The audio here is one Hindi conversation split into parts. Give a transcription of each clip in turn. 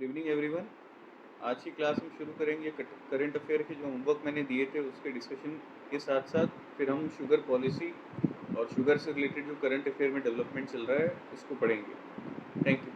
Good evening everyone. आज की क्लास हम शुरू करेंगे करंट अफेयर के जो होमवर्क मैंने दिए थे उसके डिस्कशन के साथ साथ फिर हम शुगर पॉलिसी और शुगर से रिलेटेड जो करंट अफेयर में डेवलपमेंट चल रहा है उसको पढ़ेंगे। Thank you.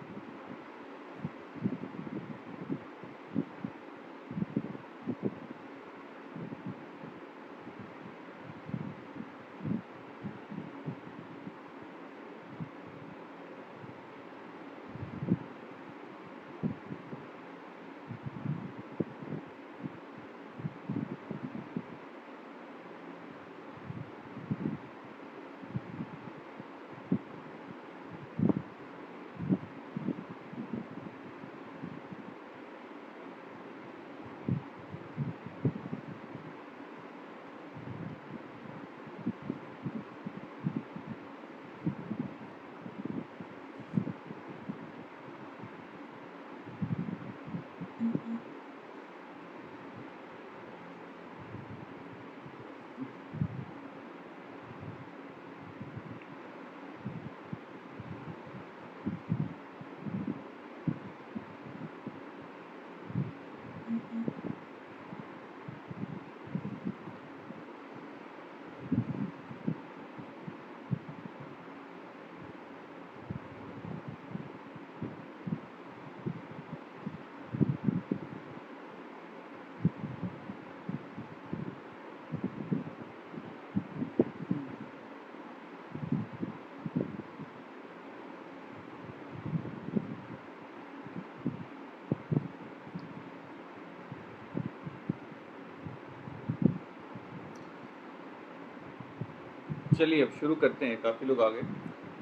चलिए अब शुरू करते हैं, काफ़ी लोग आ गए।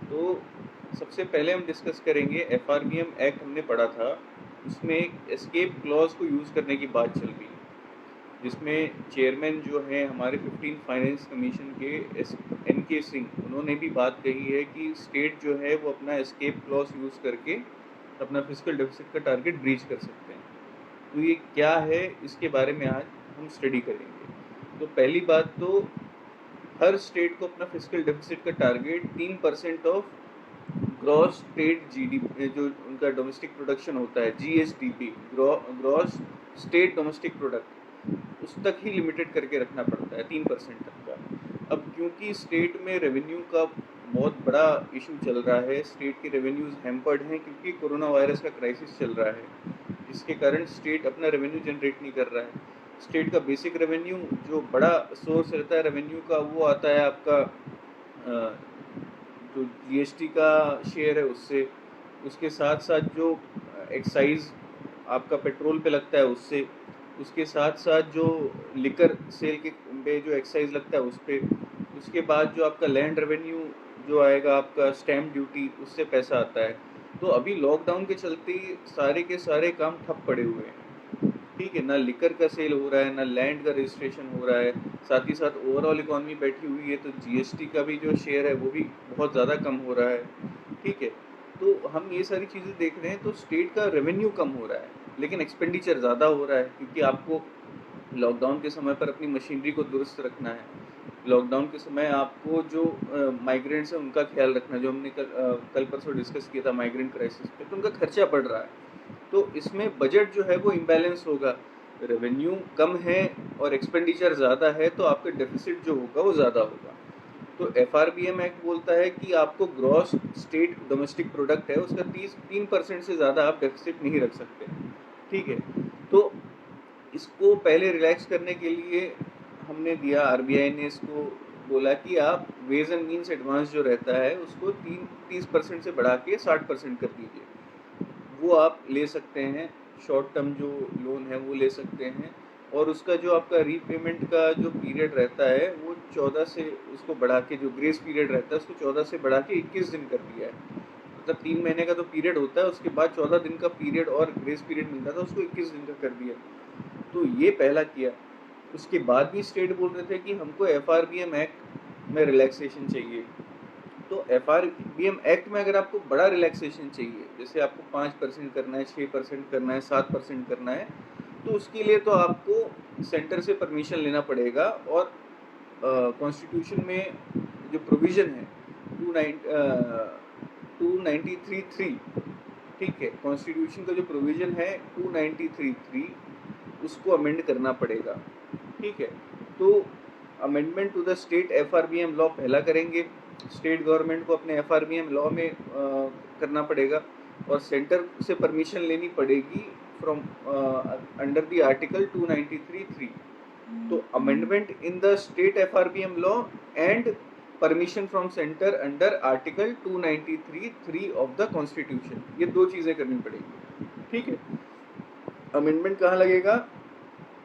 तो सबसे पहले हम डिस्कस करेंगे एफआरबीएम एक्ट हमने पढ़ा था, उसमें एक एस्केप क्लॉज को यूज़ करने की बात चल रही है, जिसमें चेयरमैन जो है हमारे 15 फाइनेंस कमीशन के एन के सिंह, उन्होंने भी बात कही है कि स्टेट जो है वो अपना एस्केप क्लॉज यूज़ करके अपना फिजिकल डेफिसिट का टारगेट ब्रीच कर सकते हैं। तो ये क्या है, इसके बारे में आज हम स्टडी करेंगे। तो पहली बात तो हर स्टेट को अपना फिजिकल डेफिसिट का target 3% of gross state GDP, जो उनका डोमेस्टिक प्रोडक्शन होता है, GSDP, gross state domestic product, उस तक ही लिमिटेड करके रखना पड़ता है, 3% तक का। अब क्योंकि स्टेट में रेवेन्यू का बहुत बड़ा इशू चल रहा है, स्टेट के रेवेन्यूज हैम्पर्ड हैं क्योंकि कोरोना वायरस का क्राइसिस चल रहा है, जिसके कारण स्टेट अपना रेवेन्यू जनरेट नहीं कर रहा है। स्टेट का बेसिक रेवेन्यू जो बड़ा सोर्स रहता है रेवेन्यू का, वो आता है आपका जो जीएसटी का शेयर है उससे, उसके साथ साथ जो एक्साइज आपका पेट्रोल पे लगता है उससे, उसके साथ साथ जो लिकर सेल के पे जो एक्साइज लगता है उस पर, उसके बाद जो आपका लैंड रेवेन्यू जो आएगा, आपका स्टैम्प ड्यूटी, उससे पैसा आता है। तो अभी लॉकडाउन के चलते सारे के सारे काम ठप पड़े हुए हैं, ठीक है, ना लिकर का सेल हो रहा है, ना लैंड का रजिस्ट्रेशन हो रहा है, साथ ही साथ ओवरऑल इकॉनमी बैठी हुई है, तो जीएसटी का भी जो शेयर है वो भी बहुत ज़्यादा कम हो रहा है, ठीक है। तो हम ये सारी चीज़ें देख रहे हैं, तो स्टेट का रेवेन्यू कम हो रहा है लेकिन एक्सपेंडिचर ज़्यादा हो रहा है, क्योंकि आपको लॉकडाउन के समय पर अपनी मशीनरी को दुरुस्त रखना है, लॉकडाउन के समय आपको जो माइग्रेंट्स हैं उनका ख्याल रखना है, जो हमने कल परसों डिस्कस किया था माइग्रेंट क्राइसिस पे, तो उनका खर्चा बढ़ रहा है। तो इसमें बजट जो है वो इम्बैलेंस होगा, रेवेन्यू कम है और एक्सपेंडिचर ज़्यादा है, तो आपका डेफिसिट जो होगा वो ज़्यादा होगा। तो एफआरबीएम एक्ट बोलता है कि आपको ग्रॉस स्टेट डोमेस्टिक प्रोडक्ट है उसका 3% से ज़्यादा आप डेफिसिट नहीं रख सकते, ठीक है। तो इसको पहले रिलैक्स करने के लिए हमने दिया, आरबीआई ने इसको बोला कि आप वेज एंड मीन्स एडवांस जो रहता है उसको 30% से बढ़ा के 60% कर दीजिए, वो आप ले सकते हैं, शॉर्ट टर्म जो लोन है वो ले सकते हैं। और उसका जो आपका रीपेमेंट का जो पीरियड रहता है वो 14 से उसको बढ़ा के, जो ग्रेस पीरियड रहता है उसको 14 से बढ़ा के 21 दिन कर दिया है। मतलब 3 महीने का तो पीरियड होता है, उसके बाद 14 दिन का पीरियड और ग्रेस पीरियड मिलता था, उसको 21 दिन का कर दिया। तो ये पहला किया। उसके बाद भी स्टेट बोल रहे थे कि हमको एफआरबीएम एक्ट में रिलैक्सेशन चाहिए। तो एफआरबीएम एक्ट में अगर आपको बड़ा रिलैक्सेशन चाहिए, जैसे आपको 5% करना है, 6% करना है, 7% करना है, तो उसके लिए तो आपको सेंटर से परमिशन लेना पड़ेगा। और कॉन्स्टिट्यूशन में जो प्रोविज़न है 293(3) ठीक है, कॉन्स्टिट्यूशन का जो प्रोविजन है 293(3) उसको अमेंड करना पड़ेगा। ठीक है, तो amendment to the state FRBM law पहला करेंगे, स्टेट गवर्नमेंट को अपने FRBM लॉ में करना पड़ेगा और सेंटर से परमिशन लेनी पड़ेगी फ्रॉम अंडर द आर्टिकल 293(3). तो amendment in the state FRBM law and permission from centre under article 293(3) of the constitution, ये दो चीजें करनी पड़ेगी। ठीक है, अमेंडमेंट कहाँ लगेगा?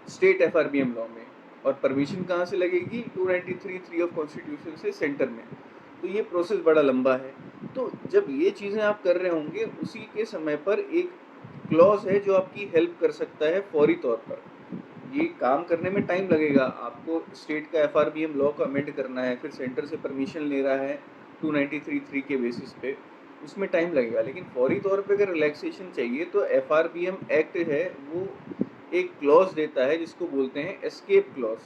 स्टेट FRBM लॉ में, और परमिशन कहाँ से लगेगी? 293(3) ऑफ कॉन्स्टिट्यूशन से सेंटर में। तो ये प्रोसेस बड़ा लंबा है। तो जब ये चीज़ें आप कर रहे होंगे, उसी के समय पर एक क्लॉज है जो आपकी हेल्प कर सकता है फौरी तौर पर। ये काम करने में टाइम लगेगा, आपको स्टेट का FRBM लॉ को अमेंड करना है, फिर सेंटर से परमिशन ले रहा है 293(3) के बेसिस पे, उसमें टाइम लगेगा। लेकिन फौरी तौर पे अगर रिलैक्सेशन चाहिए तो FRBM एक्ट है वो एक क्लॉज देता है जिसको बोलते हैं एस्केप क्लॉज।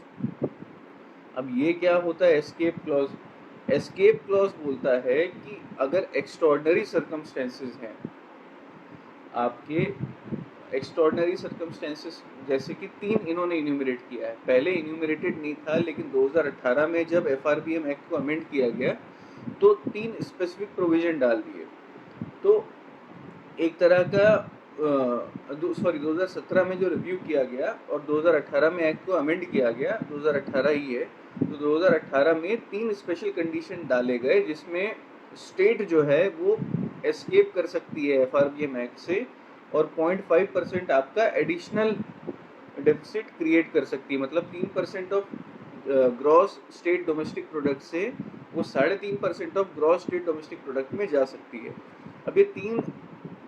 अब ये क्या होता है एस्केप क्लॉज? एस्केप क्लॉज बोलता है कि अगर एक्स्ट्रॉर्डनरी सर्कमस्टेंसेस हैं आपके, एक्स्ट्रॉर्डनरी सर्कमस्टेंसेस जैसे कि 3 इन्होंने इन्यूमरेट किया है, पहले इन्यूमरेटेड नहीं था लेकिन 2018 में जब FRBM एक्ट को अमेंड किया गया तो 3 स्पेसिफिक प्रोविजन डाल दिए। तो एक तरह का 2017 में जो रिव्यू किया गया और 2018 में एक्ट को अमेंड किया गया, 2018 ही है, तो 2018 में 3 स्पेशल कंडीशन डाले गए जिसमें स्टेट जो है वो एस्केप कर सकती है FRBM एक्ट से और 0.5% आपका एडिशनल डेफिसिट क्रिएट कर सकती है। मतलब 3% of gross state domestic product से वो 3.5% of gross state domestic product में जा सकती है। अब ये 3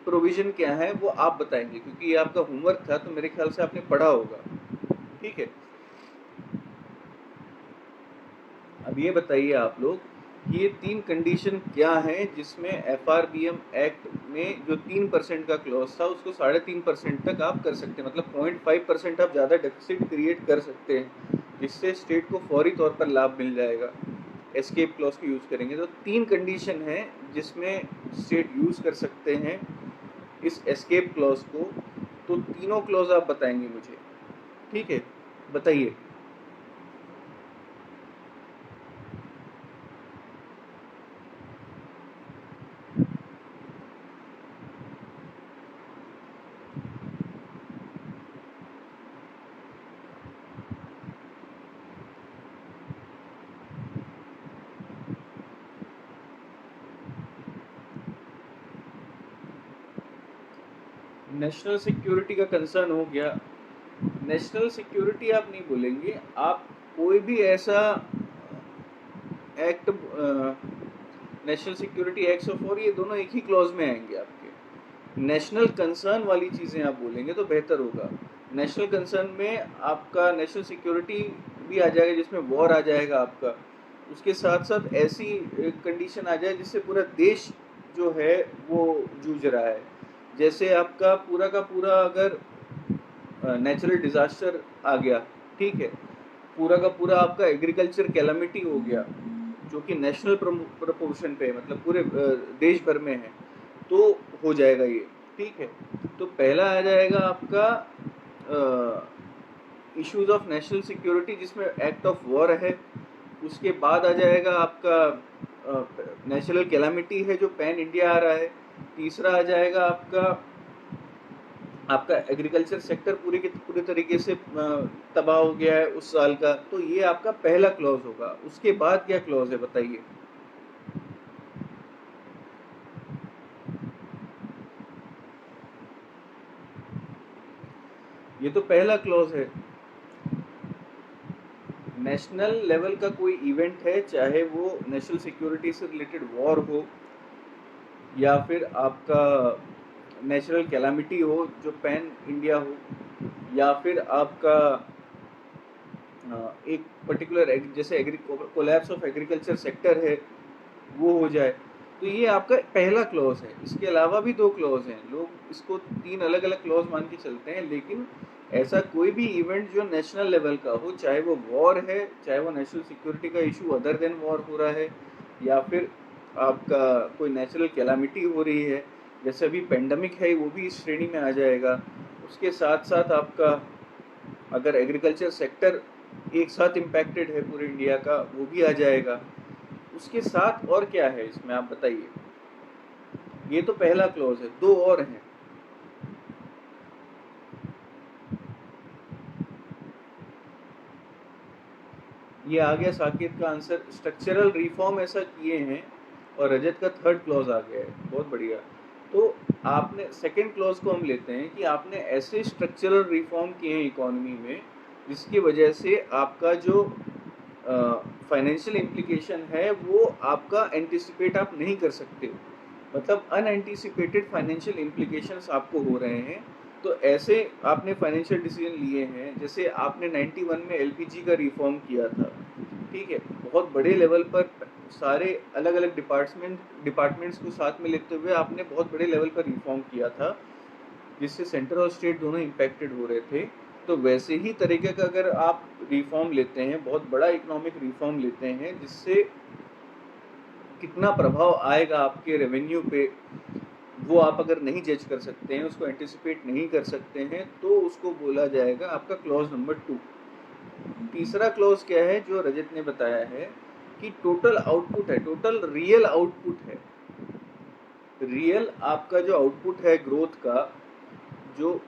प्रोविजन क्या है वो आप बताएंगे, क्योंकि ये आपका होमवर्क था तो मेरे ख्याल से आपने पढ़ा होगा। ठीक है, अब ये बताइए आप लोग कि ये 3 कंडीशन क्या हैं जिसमें FRBM एक्ट में जो 3% का क्लॉज था उसको 3.5% तक आप कर सकते हैं। मतलब 0.5% आप ज़्यादा डेफिसिट क्रिएट कर सकते हैं जिससे स्टेट को फौरी तौर पर लाभ मिल जाएगा। एस्केप क्लॉज को यूज़ करेंगे तो 3 कंडीशन है जिसमें स्टेट यूज़ कर सकते हैं इस एस्केप क्लॉज को। तो तीनों क्लॉज आप बताएंगे मुझे। ठीक है, बताइए। नेशनल सिक्योरिटी का कंसर्न हो गया। नेशनल सिक्योरिटी आप नहीं बोलेंगे, आप कोई भी ऐसा एक्ट, नेशनल सिक्योरिटी एक्ट और ये दोनों एक ही क्लॉज में आएंगे आपके। नेशनल कंसर्न वाली चीज़ें आप बोलेंगे तो बेहतर होगा। नेशनल कंसर्न में आपका नेशनल सिक्योरिटी भी आ जाएगा जिसमें वॉर आ जाएगा आपका, उसके साथ साथ ऐसी कंडीशन आ जाए जिससे पूरा देश जो है वो जूझ रहा है। जैसे आपका पूरा का पूरा अगर नेचुरल डिजास्टर आ गया, ठीक है, पूरा का पूरा आपका एग्रीकल्चर कैलामिटी हो गया जो कि नेशनल प्रपोर्शन पे है, मतलब पूरे देश भर में है, तो हो जाएगा ये। ठीक है, तो पहला आ जाएगा आपका इश्यूज ऑफ नेशनल सिक्योरिटी जिसमें एक्ट ऑफ वॉर है। उसके बाद आ जाएगा आपका नेचुरल कैलामिटी है जो पैन इंडिया आ रहा है। तीसरा आ जाएगा आपका एग्रीकल्चर सेक्टर पूरे तरीके से तबाह हो गया है उस साल का, तो ये आपका पहला क्लॉज होगा। उसके बाद क्या क्लॉज है बताइए। ये तो पहला क्लॉज है। नेशनल लेवल का कोई इवेंट है, चाहे वो नेशनल सिक्योरिटी से रिलेटेड वॉर हो या फिर आपका नेचुरल कैलामिटी हो जो पैन इंडिया हो, या फिर आपका एक पर्टिकुलर जैसे कोलैप्स ऑफ एग्रीकल्चर सेक्टर है वो हो जाए, तो ये आपका पहला क्लॉज है। इसके अलावा भी 2 क्लॉज हैं, लोग इसको 3 अलग अलग क्लॉज मान के चलते हैं, लेकिन ऐसा कोई भी इवेंट जो नेशनल लेवल का हो, चाहे वो वॉर है, चाहे वो नेशनल सिक्योरिटी का इशू अदर देन वॉर हो रहा है, या फिर आपका कोई नेचुरल कैलामिटी हो रही है, जैसे अभी पेंडेमिक है वो भी इस श्रेणी में आ जाएगा। उसके साथ साथ आपका अगर एग्रीकल्चर सेक्टर एक साथ इम्पैक्टेड है पूरे इंडिया का, वो भी आ जाएगा। उसके साथ और क्या है इसमें आप बताइए। ये तो पहला क्लॉज है, दो और हैं। ये आ गया साकेत का आंसर, स्ट्रक्चरल रिफॉर्म ऐसा किए हैं, और रजत का थर्ड क्लॉज आ गया है, बहुत बढ़िया। तो आपने सेकंड क्लॉज को हम लेते हैं कि आपने ऐसे स्ट्रक्चरल रिफॉर्म किए हैं इकोनॉमी में जिसकी वजह से आपका जो फाइनेंशियल इम्प्लीकेशन है वो आपका एंटिसिपेट आप नहीं कर सकते, मतलब अनएंटिसिपेटेड फाइनेंशियल इम्प्लीकेशंस आपको हो रहे हैं। तो ऐसे आपने फाइनेंशियल डिसीजन लिए हैं, जैसे आपने 91 में एलपीजी का रिफॉर्म किया था, ठीक है, बहुत बड़े लेवल पर सारे अलग अलग डिपार्टमेंट्स को साथ में लेते हुए आपने बहुत बड़े लेवल पर रिफॉर्म किया था, जिससे सेंटर और स्टेट दोनों इम्पैक्टेड हो रहे थे। तो वैसे ही तरीके का अगर आप रिफॉर्म लेते हैं, बहुत बड़ा इकोनॉमिक रिफॉर्म लेते हैं, जिससे कितना प्रभाव आएगा आपके रेवेन्यू पे, वो आप अगर नहीं जज कर सकते हैं, उसको एंटिसिपेट नहीं कर सकते हैं, तो उसको बोला जाएगा आपका क्लॉज नंबर 2। तीसरा क्लॉज क्या है जो रजत ने बताया है कि टोटल आउटपुट है, टोटल रियल आउटपुट है। रियल आपका जो आउटपुट है ग्रोथ का, जो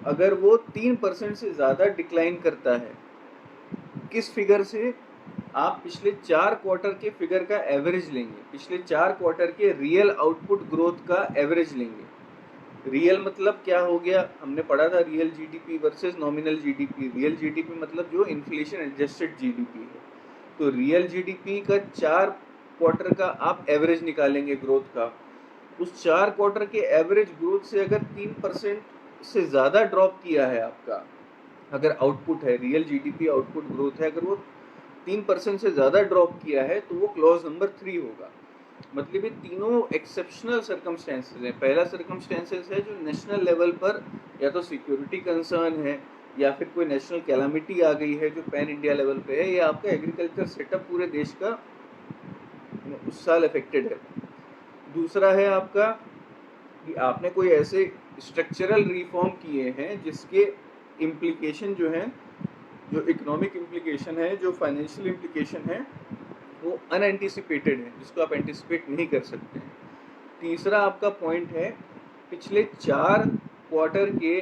अगर वो 3% से ज़्यादा डिक्लाइन करता है, किस फिगर से, आप पिछले 4 क्वार्टर के फिगर का एवरेज लेंगे, पिछले 4 क्वार्टर के रियल आउटपुट ग्रोथ का एवरेज लेंगे। रियल मतलब क्या हो गया, हमने पढ़ा था real GDP versus nominal GDP. Real GDP मतलब जो इन्फ्लेशन एडजस्टेड जीडीपी है। तो रियल जीडीपी का 4 क्वार्टर का आप एवरेज निकालेंगे ग्रोथ का। उस 4 क्वार्टर के एवरेज ग्रोथ से अगर 3% से ज़्यादा ड्रॉप किया है आपका, अगर आउटपुट है, रियल जीडीपी आउटपुट ग्रोथ है, अगर वो 3% से ज़्यादा ड्रॉप किया है, तो वो क्लॉज नंबर 3 होगा। मतलब ये तीनों एक्सेप्शनल सर्कमस्टेंसेज हैं। पहला सर्कमस्टेंसेज है जो नेशनल लेवल पर या तो सिक्योरिटी कंसर्न है, या फिर कोई नेशनल कैलामिटी आ गई है जो पैन इंडिया लेवल पे है, या आपका एग्रीकल्चर सेटअप पूरे देश का उस साल अफेक्टेड है। दूसरा है आपका कि आपने कोई ऐसे स्ट्रक्चरल रिफॉर्म किए हैं जिसके इम्प्लीकेशन जो हैं, जो इकोनॉमिक इम्प्लीकेशन है, जो फाइनेंशियल इम्प्लीकेशन है, वो अनएंटिसिपेटेड है, जिसको आप एंटिसिपेट नहीं कर सकते हैं। तीसरा आपका पॉइंट है पिछले 4 क्वार्टर के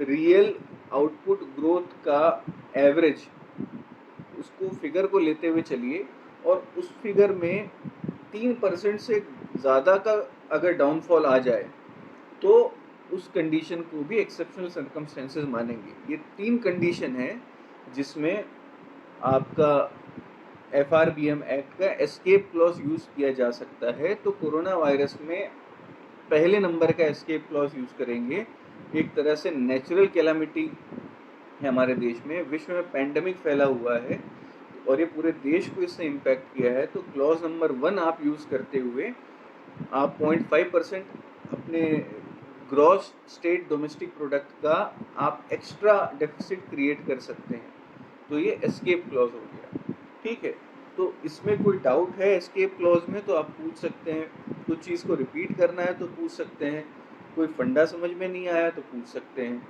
रियल आउटपुट ग्रोथ का एवरेज, उसको फिगर को लेते हुए चलिए, और उस फिगर में 3% से ज़्यादा का अगर डाउनफॉल आ जाए, तो उस कंडीशन को भी एक्सेप्शनल सर्कमस्टेंसेस मानेंगे। ये 3 कंडीशन है जिसमें आपका FRBM एक्ट का एस्केप क्लॉज यूज़ किया जा सकता है। तो कोरोना वायरस में पहले नंबर का एस्केप क्लॉज यूज़ करेंगे। एक तरह से नेचुरल कैलामिटी है हमारे देश में, विश्व में पैंडमिक फैला हुआ है और ये पूरे देश को इसने इम्पैक्ट किया है। तो क्लॉज नंबर 1 आप यूज़ करते हुए आप 0.5% अपने ग्रॉस स्टेट डोमेस्टिक प्रोडक्ट का आप एक्स्ट्रा डेफिसिट क्रिएट कर सकते हैं। तो ये एस्केप क्लॉज हो गया, ठीक है। तो इसमें कोई डाउट है एस्केप क्लॉज में तो आप पूछ सकते हैं, कुछ चीज़ को रिपीट करना है तो पूछ सकते हैं, कोई फंडा समझ में नहीं आया तो पूछ सकते हैं।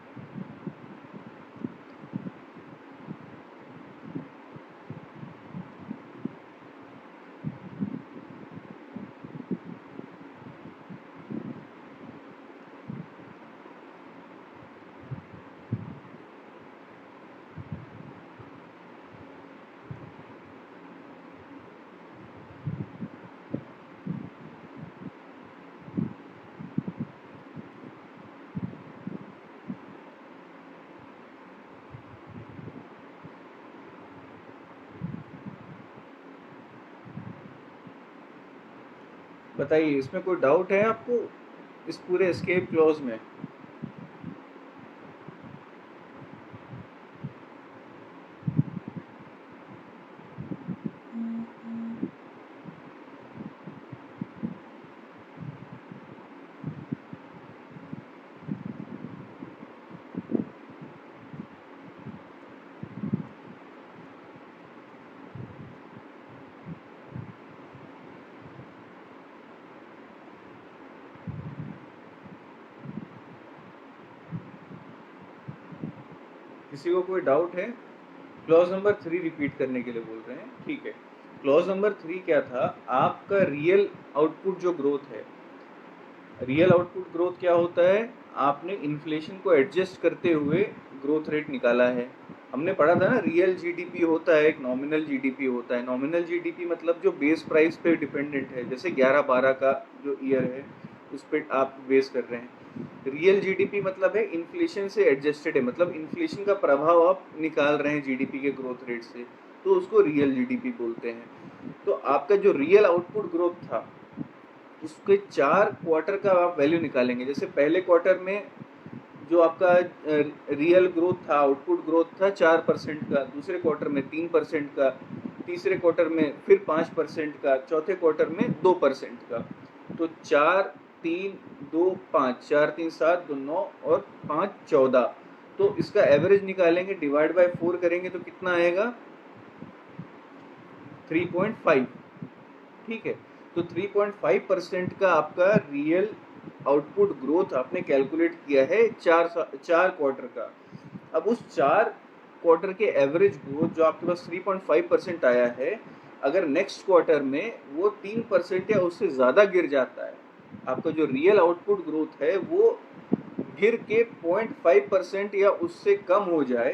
बताइए, इसमें कोई डाउट है आपको इस पूरे एस्केप क्लॉज में? किसी को कोई डाउट है? क्लॉज नंबर 3 रिपीट करने के लिए बोल रहे हैं, ठीक है। क्लॉज नंबर 3 क्या था? आपका रियल आउटपुट जो ग्रोथ है, रियल आउटपुट ग्रोथ क्या होता है? आपने इन्फ्लेशन को एडजस्ट करते हुए ग्रोथ रेट निकाला है। हमने पढ़ा था ना, रियल जीडीपी होता है, एक नॉमिनल जीडीपी होता है। नॉमिनल जीडीपी मतलब जो बेस प्राइस पे डिपेंडेंट है, जैसे 11-12 का जो ईयर है उस पर आप बेस कर रहे हैं। रियल जीडीपी मतलब है इन्फ्लेशन से एडजस्टेड है, मतलब इन्फ्लेशन का प्रभाव आप निकाल रहे हैं जीडीपी के ग्रोथ रेट से, तो उसको रियल जीडीपी बोलते हैं। तो आपका जो रियल आउटपुट ग्रोथ था उसके 4 क्वार्टर का आप वैल्यू निकालेंगे। जैसे पहले क्वार्टर में जो आपका रियल ग्रोथ था, आउटपुट ग्रोथ था 4% का, दूसरे क्वार्टर में 3% का, तीसरे क्वार्टर में फिर 5% का, चौथे क्वार्टर में 2% का। तो 4 3 2 5, 4 3 7 2 9 और 5 14। तो इसका एवरेज निकालेंगे, डिवाइड बाय 4 करेंगे तो कितना आएगा? 3.5। ठीक है, तो 3.5% का आपका रियल आउटपुट ग्रोथ आपने कैलकुलेट किया है चार क्वार्टर का। अब उस 4 क्वार्टर के एवरेज ग्रोथ जो आपके पास 3.5% आया है, अगर नेक्स्ट क्वार्टर में वो 3% या उससे ज़्यादा गिर जाता है, आपका जो रियल आउटपुट ग्रोथ है वो गिर के 0.5% या उससे कम हो जाए,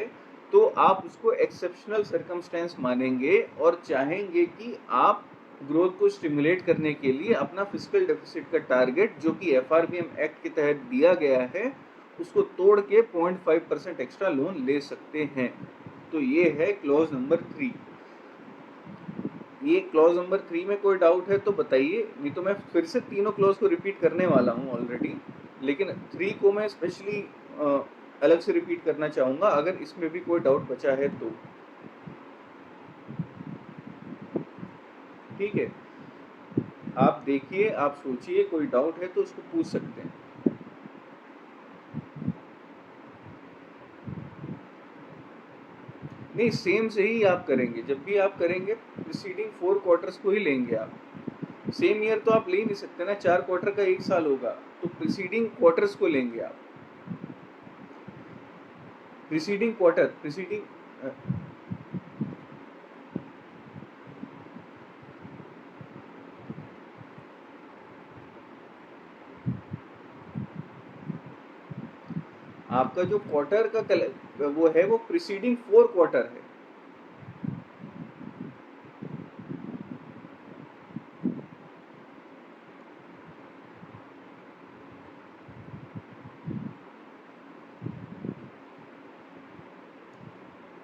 तो आप उसको एक्सेप्शनल सर्कमस्टेंस मानेंगे और चाहेंगे कि आप ग्रोथ को स्टिमुलेट करने के लिए अपना फिस्कल डेफिसिट का टारगेट जो कि एफआरबीएम एक्ट के तहत दिया गया है उसको तोड़ के 0.5% एक्स्ट्रा लोन ले सकते हैं। तो ये है क्लॉज नंबर 3। ये क्लॉज नंबर 3 में कोई डाउट है तो बताइए, नहीं तो मैं फिर से तीनों क्लॉज को रिपीट करने वाला हूँ ऑलरेडी, लेकिन 3 को मैं स्पेशली अलग से रिपीट करना चाहूँगा अगर इसमें भी कोई डाउट बचा है तो। ठीक है, आप देखिए, आप सोचिए, कोई डाउट है तो उसको पूछ सकते हैं। नहीं, सेम से ही आप करेंगे, जब भी आप करेंगे प्रीसीडिंग 4 क्वार्टर्स को ही लेंगे आप। सेम ईयर तो आप ले नहीं सकते ना, 4 क्वार्टर का 1 साल होगा, तो प्रीसीडिंग क्वार्टर्स को लेंगे आप। प्रीसीडिंग क्वार्टर, प्रीसीडिंग आपका जो क्वार्टर का वो है वो प्रीसीडिंग 4 क्वार्टर है।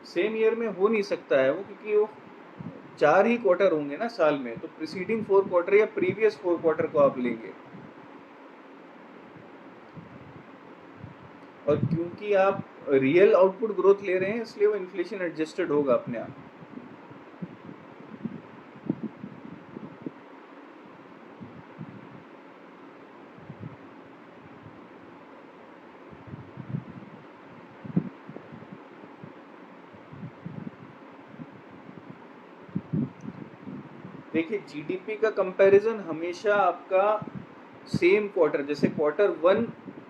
सेम ईयर में हो नहीं सकता है वो, क्योंकि वो 4 ही क्वार्टर होंगे ना साल में, तो प्रीसीडिंग 4 क्वार्टर या प्रीवियस 4 क्वार्टर को आप लेंगे। और क्योंकि आप रियल आउटपुट ग्रोथ ले रहे हैं इसलिए वो इन्फ्लेशन एडजस्टेड होगा अपने आप। देखिए, जीडीपी का कंपैरिजन हमेशा आपका सेम क्वार्टर, जैसे quarter 1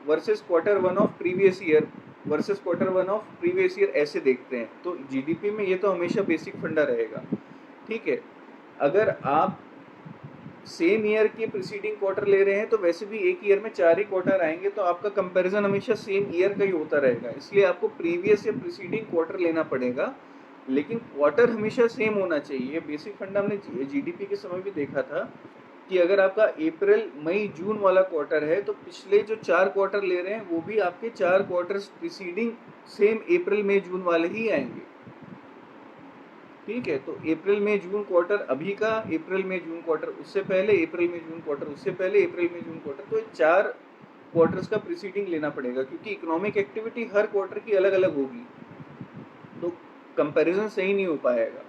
versus quarter 1 of previous year versus quarter 1 of previous year ऐसे देखते हैं। तो जीडीपी में ये तो हमेशा बेसिक फंडा रहेगा। ठीक है, अगर आप सेम ईयर के प्रीसीडिंग क्वार्टर ले रहे हैं तो वैसे भी एक ईयर में 4 ही क्वार्टर आएंगे, तो आपका कंपैरिजन हमेशा सेम ईयर का ही होता रहेगा, इसलिए आपको प्रीवियस या प्रीसीडिंग क्वार्टर लेना पड़ेगा। लेकिन क्वार्टर हमेशा सेम होना चाहिए। बेसिक फंडा हमने जीडीपी के समय भी देखा था कि अगर आपका अप्रैल मई जून वाला क्वार्टर है तो पिछले जो 4 क्वार्टर ले रहे हैं वो भी आपके 4 क्वार्टर प्रीसीडिंग सेम अप्रैल मई जून वाले ही आएंगे। ठीक है, तो अप्रैल में जून क्वार्टर अभी का, अप्रैल में जून क्वार्टर उससे पहले, अप्रैल में जून क्वार्टर उससे पहले, अप्रैल में जून क्वार्टर, तो 4 क्वार्टर्स का प्रीसीडिंग लेना पड़ेगा, क्योंकि इकोनॉमिक एक्टिविटी हर क्वार्टर की अलग अलग होगी, तो कंपैरिजन सही नहीं हो पाएगा।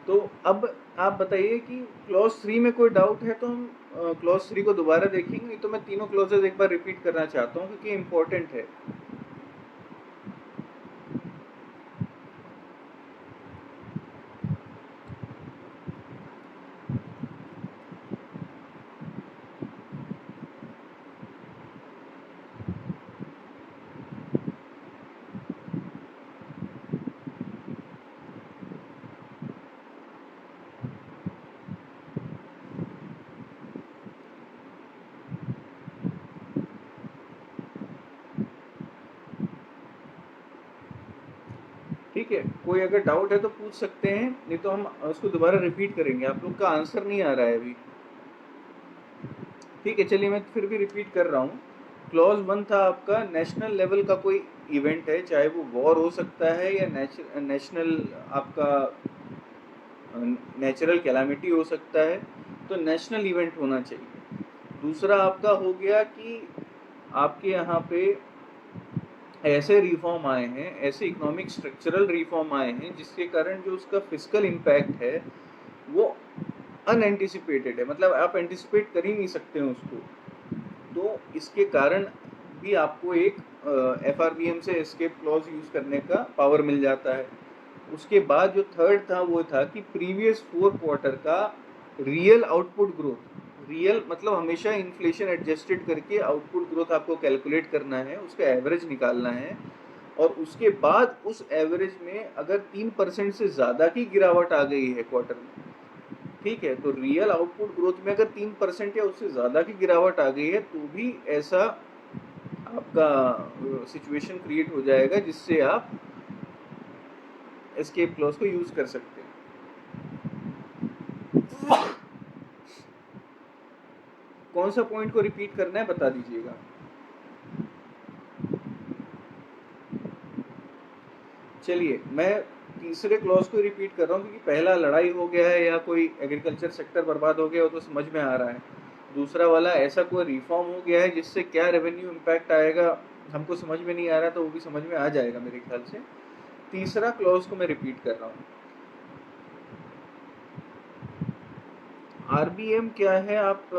तो अब आप बताइए कि क्लॉज 3 में कोई डाउट है तो हम क्लॉज 3 को दोबारा देखेंगे, नहीं तो मैं तीनों क्लॉजेज एक बार रिपीट करना चाहता हूँ क्योंकि इम्पोर्टेंट है। ठीक है, कोई अगर डाउट है तो पूछ सकते हैं, नहीं तो हम उसको दोबारा रिपीट करेंगे। आप लोग का आंसर नहीं आ रहा है अभी। ठीक है, चलिए मैं फिर भी रिपीट कर रहा हूँ। क्लॉज 1 था आपका नेशनल लेवल का कोई इवेंट है, चाहे वो वॉर हो सकता है या नेशनल आपका नेचुरल कैलामिटी हो सकता है, तो नेशनल इवेंट होना चाहिए। दूसरा आपका हो गया कि आपके यहाँ पे ऐसे रिफॉर्म आए हैं, ऐसे इकोनॉमिक स्ट्रक्चरल रिफॉर्म आए हैं जिसके कारण जो उसका फिजिकल इम्पैक्ट है वो अनएंटिसिपेटेड है, मतलब आप एंटिसिपेट कर ही नहीं सकते हैं उसको। तो इसके कारण भी आपको एक FRBM से एस्केप क्लॉज यूज करने का पावर मिल जाता है। उसके बाद जो थर्ड था वो था कि प्रीवियस 4 क्वार्टर का रियल आउटपुट ग्रोथ, रियल मतलब हमेशा इन्फ्लेशन एडजस्टेड करके आउटपुट ग्रोथ आपको कैलकुलेट करना है, उसका एवरेज निकालना है, और उसके बाद उस एवरेज में अगर 3% से ज़्यादा की गिरावट आ गई है क्वार्टर में, ठीक है, तो रियल आउटपुट ग्रोथ में अगर 3% या उससे ज़्यादा की गिरावट आ गई है तो भी ऐसा आपका सिचुएशन क्रिएट हो जाएगा जिससे आप एस्केप क्लॉज को यूज कर सकते हैं। कौन सा पॉइंट को रिपीट करना है बता दीजिएगा। चलिए मैं तीसरे क्लॉज को रिपीट कर रहा हूँ क्योंकि पहला लड़ाई हो गया है या कोई एग्रीकल्चर सेक्टर बर्बाद हो गया हो तो समझ में आ रहा है। दूसरा वाला ऐसा कोई रिफॉर्म हो गया है जिससे क्या रेवेन्यू इम्पैक्ट आएगा हमको समझ में नहीं आ रहा, तो वो भी समझ में आ जाएगा मेरे ख्याल से। तीसरा क्लॉज को मैं रिपीट कर रहा हूँ। RBM क्या है, आप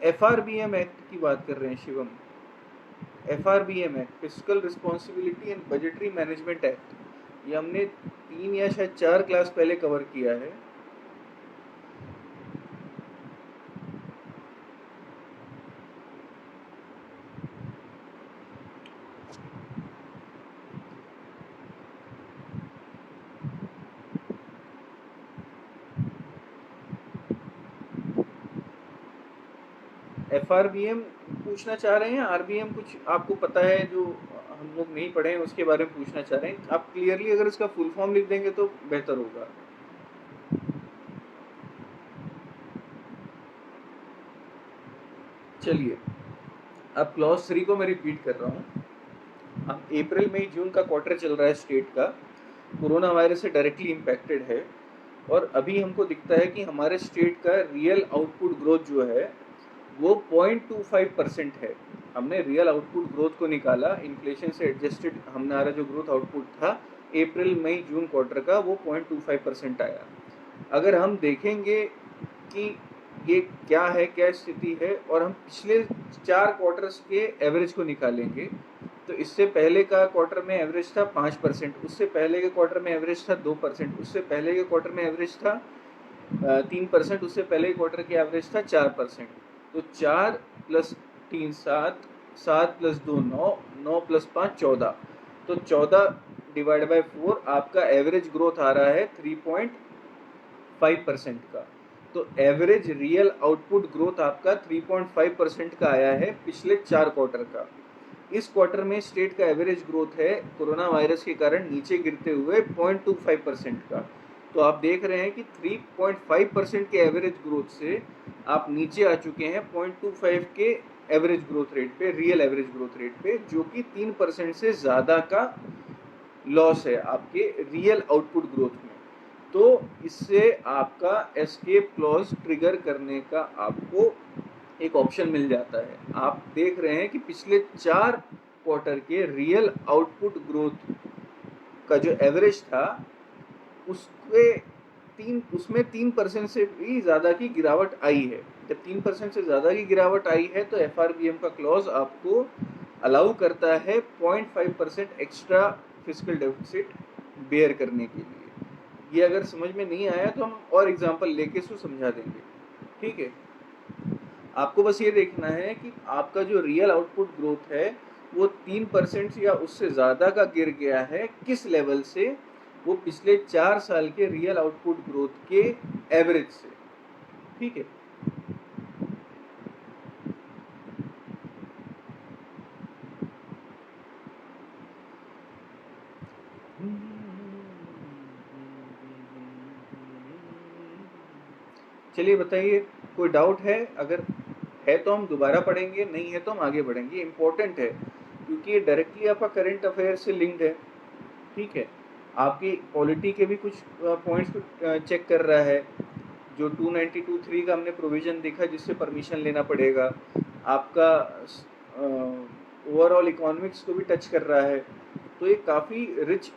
FRBM एक्ट की बात कर रहे हैं Shivam. FRBM act, physical responsibility and budgetary management act, ये हमने 3 या शायद 4 क्लास पहले कवर किया है। FRBM पूछना चाह रहे हैं, RBM कुछ आपको पता है जो हम लोग नहीं पढ़े हैं उसके बारे में पूछना चाह रहे हैं? आप क्लियरली अगर इसका फुल फॉर्म लिख देंगे तो बेहतर होगा। चलिए अब क्लॉज 3 को मैं रिपीट कर रहा हूँ। अब अप्रैल मई जून का क्वार्टर चल रहा है स्टेट का, कोरोना वायरस से डायरेक्टली इम्पैक्टेड है, और अभी हमको दिखता है कि हमारे स्टेट का रियल आउटपुट ग्रोथ जो है वो 0.25% है। हमने रियल आउटपुट ग्रोथ को निकाला, इन्फ्लेशन से एडजस्टेड हमारा जो ग्रोथ आउटपुट था अप्रैल मई जून क्वार्टर का वो 0.25% आया। अगर हम देखेंगे कि ये क्या है, क्या स्थिति है, और हम पिछले 4 क्वार्टर्स के एवरेज को निकालेंगे, तो इससे पहले का क्वार्टर में एवरेज था 5%, उससे पहले के क्वार्टर में एवरेज था 2%, उससे पहले के क्वार्टर में एवरेज था 3%, उससे पहले के क्वार्टर की एवरेज था 4%। तो 4 + 3 7, 7 + 2 9, 9 + 5 14, तो 14 डिवाइड बाय 4 आपका एवरेज ग्रोथ आ रहा है 3.5% का। तो एवरेज रियल आउटपुट ग्रोथ आपका 3.5% का आया है पिछले 4 क्वार्टर का। इस क्वार्टर में स्टेट का एवरेज ग्रोथ है कोरोना वायरस के कारण नीचे गिरते हुए 0.25% का। तो आप देख रहे हैं कि 3.5% के एवरेज ग्रोथ से आप नीचे आ चुके हैं 0.25 के एवरेज ग्रोथ रेट पे, रियल एवरेज ग्रोथ रेट पे, जो कि 3% से ज़्यादा का लॉस है आपके रियल आउटपुट ग्रोथ में। तो इससे आपका एस्केप क्लॉज ट्रिगर करने का आपको एक ऑप्शन मिल जाता है। आप देख रहे हैं कि पिछले 4 क्वार्टर के रियल आउटपुट ग्रोथ का जो एवरेज था उसके उसमें 3% से भी ज़्यादा की गिरावट आई है। जब 3% से ज़्यादा की गिरावट आई है तो FRBM का क्लॉज आपको अलाउ करता है 0.5% एक्स्ट्रा फिजिकल डेफिसिट बेयर करने के लिए। ये अगर समझ में नहीं आया तो हम और एग्जांपल लेके इसको समझा देंगे, ठीक है। आपको बस ये देखना है कि आपका जो रियल आउटपुट ग्रोथ है वो 3% या उससे ज़्यादा का गिर गया है, किस लेवल से? वो पिछले 4 साल के रियल आउटपुट ग्रोथ के एवरेज से, ठीक है। चलिए बताइए, कोई डाउट है? अगर है तो हम दोबारा पढ़ेंगे, नहीं है तो हम आगे बढ़ेंगे। इम्पोर्टेंट है क्योंकि ये डायरेक्टली आपका करंट अफेयर से लिंक्ड है, ठीक है। आपकी पॉलिटी के भी कुछ पॉइंट्स को चेक कर रहा है। जो 292(3) का हमने प्रोविज़न देखा जिससे परमिशन लेना पड़ेगा, आपका ओवरऑल इकोनॉमिक्स को भी टच कर रहा है। तो ये काफ़ी रिच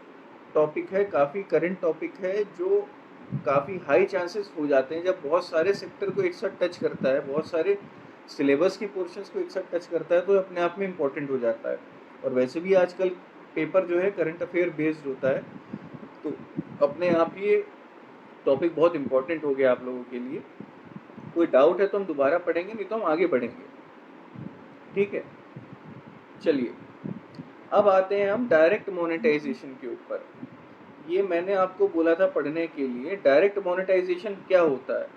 टॉपिक है, काफ़ी करंट टॉपिक है, जो काफ़ी हाई चांसेस हो जाते हैं जब बहुत सारे सेक्टर को एक साथ टच करता है, बहुत सारे सिलेबस की पोर्शंस को एक साथ टच करता है, तो अपने आप में इम्पोर्टेंट हो जाता है। और वैसे भी आजकल पेपर जो है करंट अफेयर बेस्ड होता है, तो अपने आप ये टॉपिक बहुत इम्पोर्टेंट हो गया आप लोगों के लिए। कोई डाउट है तो हम दोबारा पढ़ेंगे, नहीं तो हम आगे बढ़ेंगे, ठीक है। चलिए अब आते हैं हम डायरेक्ट मोनेटाइजेशन के ऊपर। ये मैंने आपको बोला था पढ़ने के लिए, डायरेक्ट मोनेटाइजेशन क्या होता है।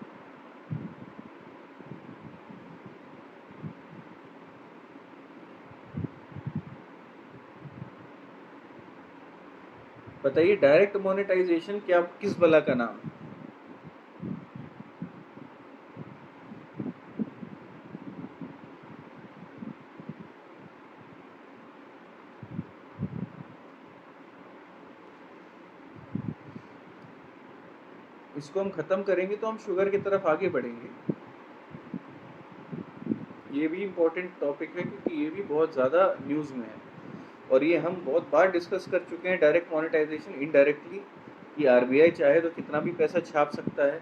बताइए, डायरेक्ट मोनेटाइजेशन क्या, किस बला का नाम? इसको हम खत्म करेंगे तो हम शुगर की तरफ आगे बढ़ेंगे। ये भी इम्पोर्टेंट टॉपिक है क्योंकि ये भी बहुत ज़्यादा न्यूज़ में है, और ये हम बहुत बार डिस्कस कर चुके हैं। डायरेक्ट मोनेटाइजेशन इनडायरेक्टली, कि RBI चाहे तो कितना भी पैसा छाप सकता है,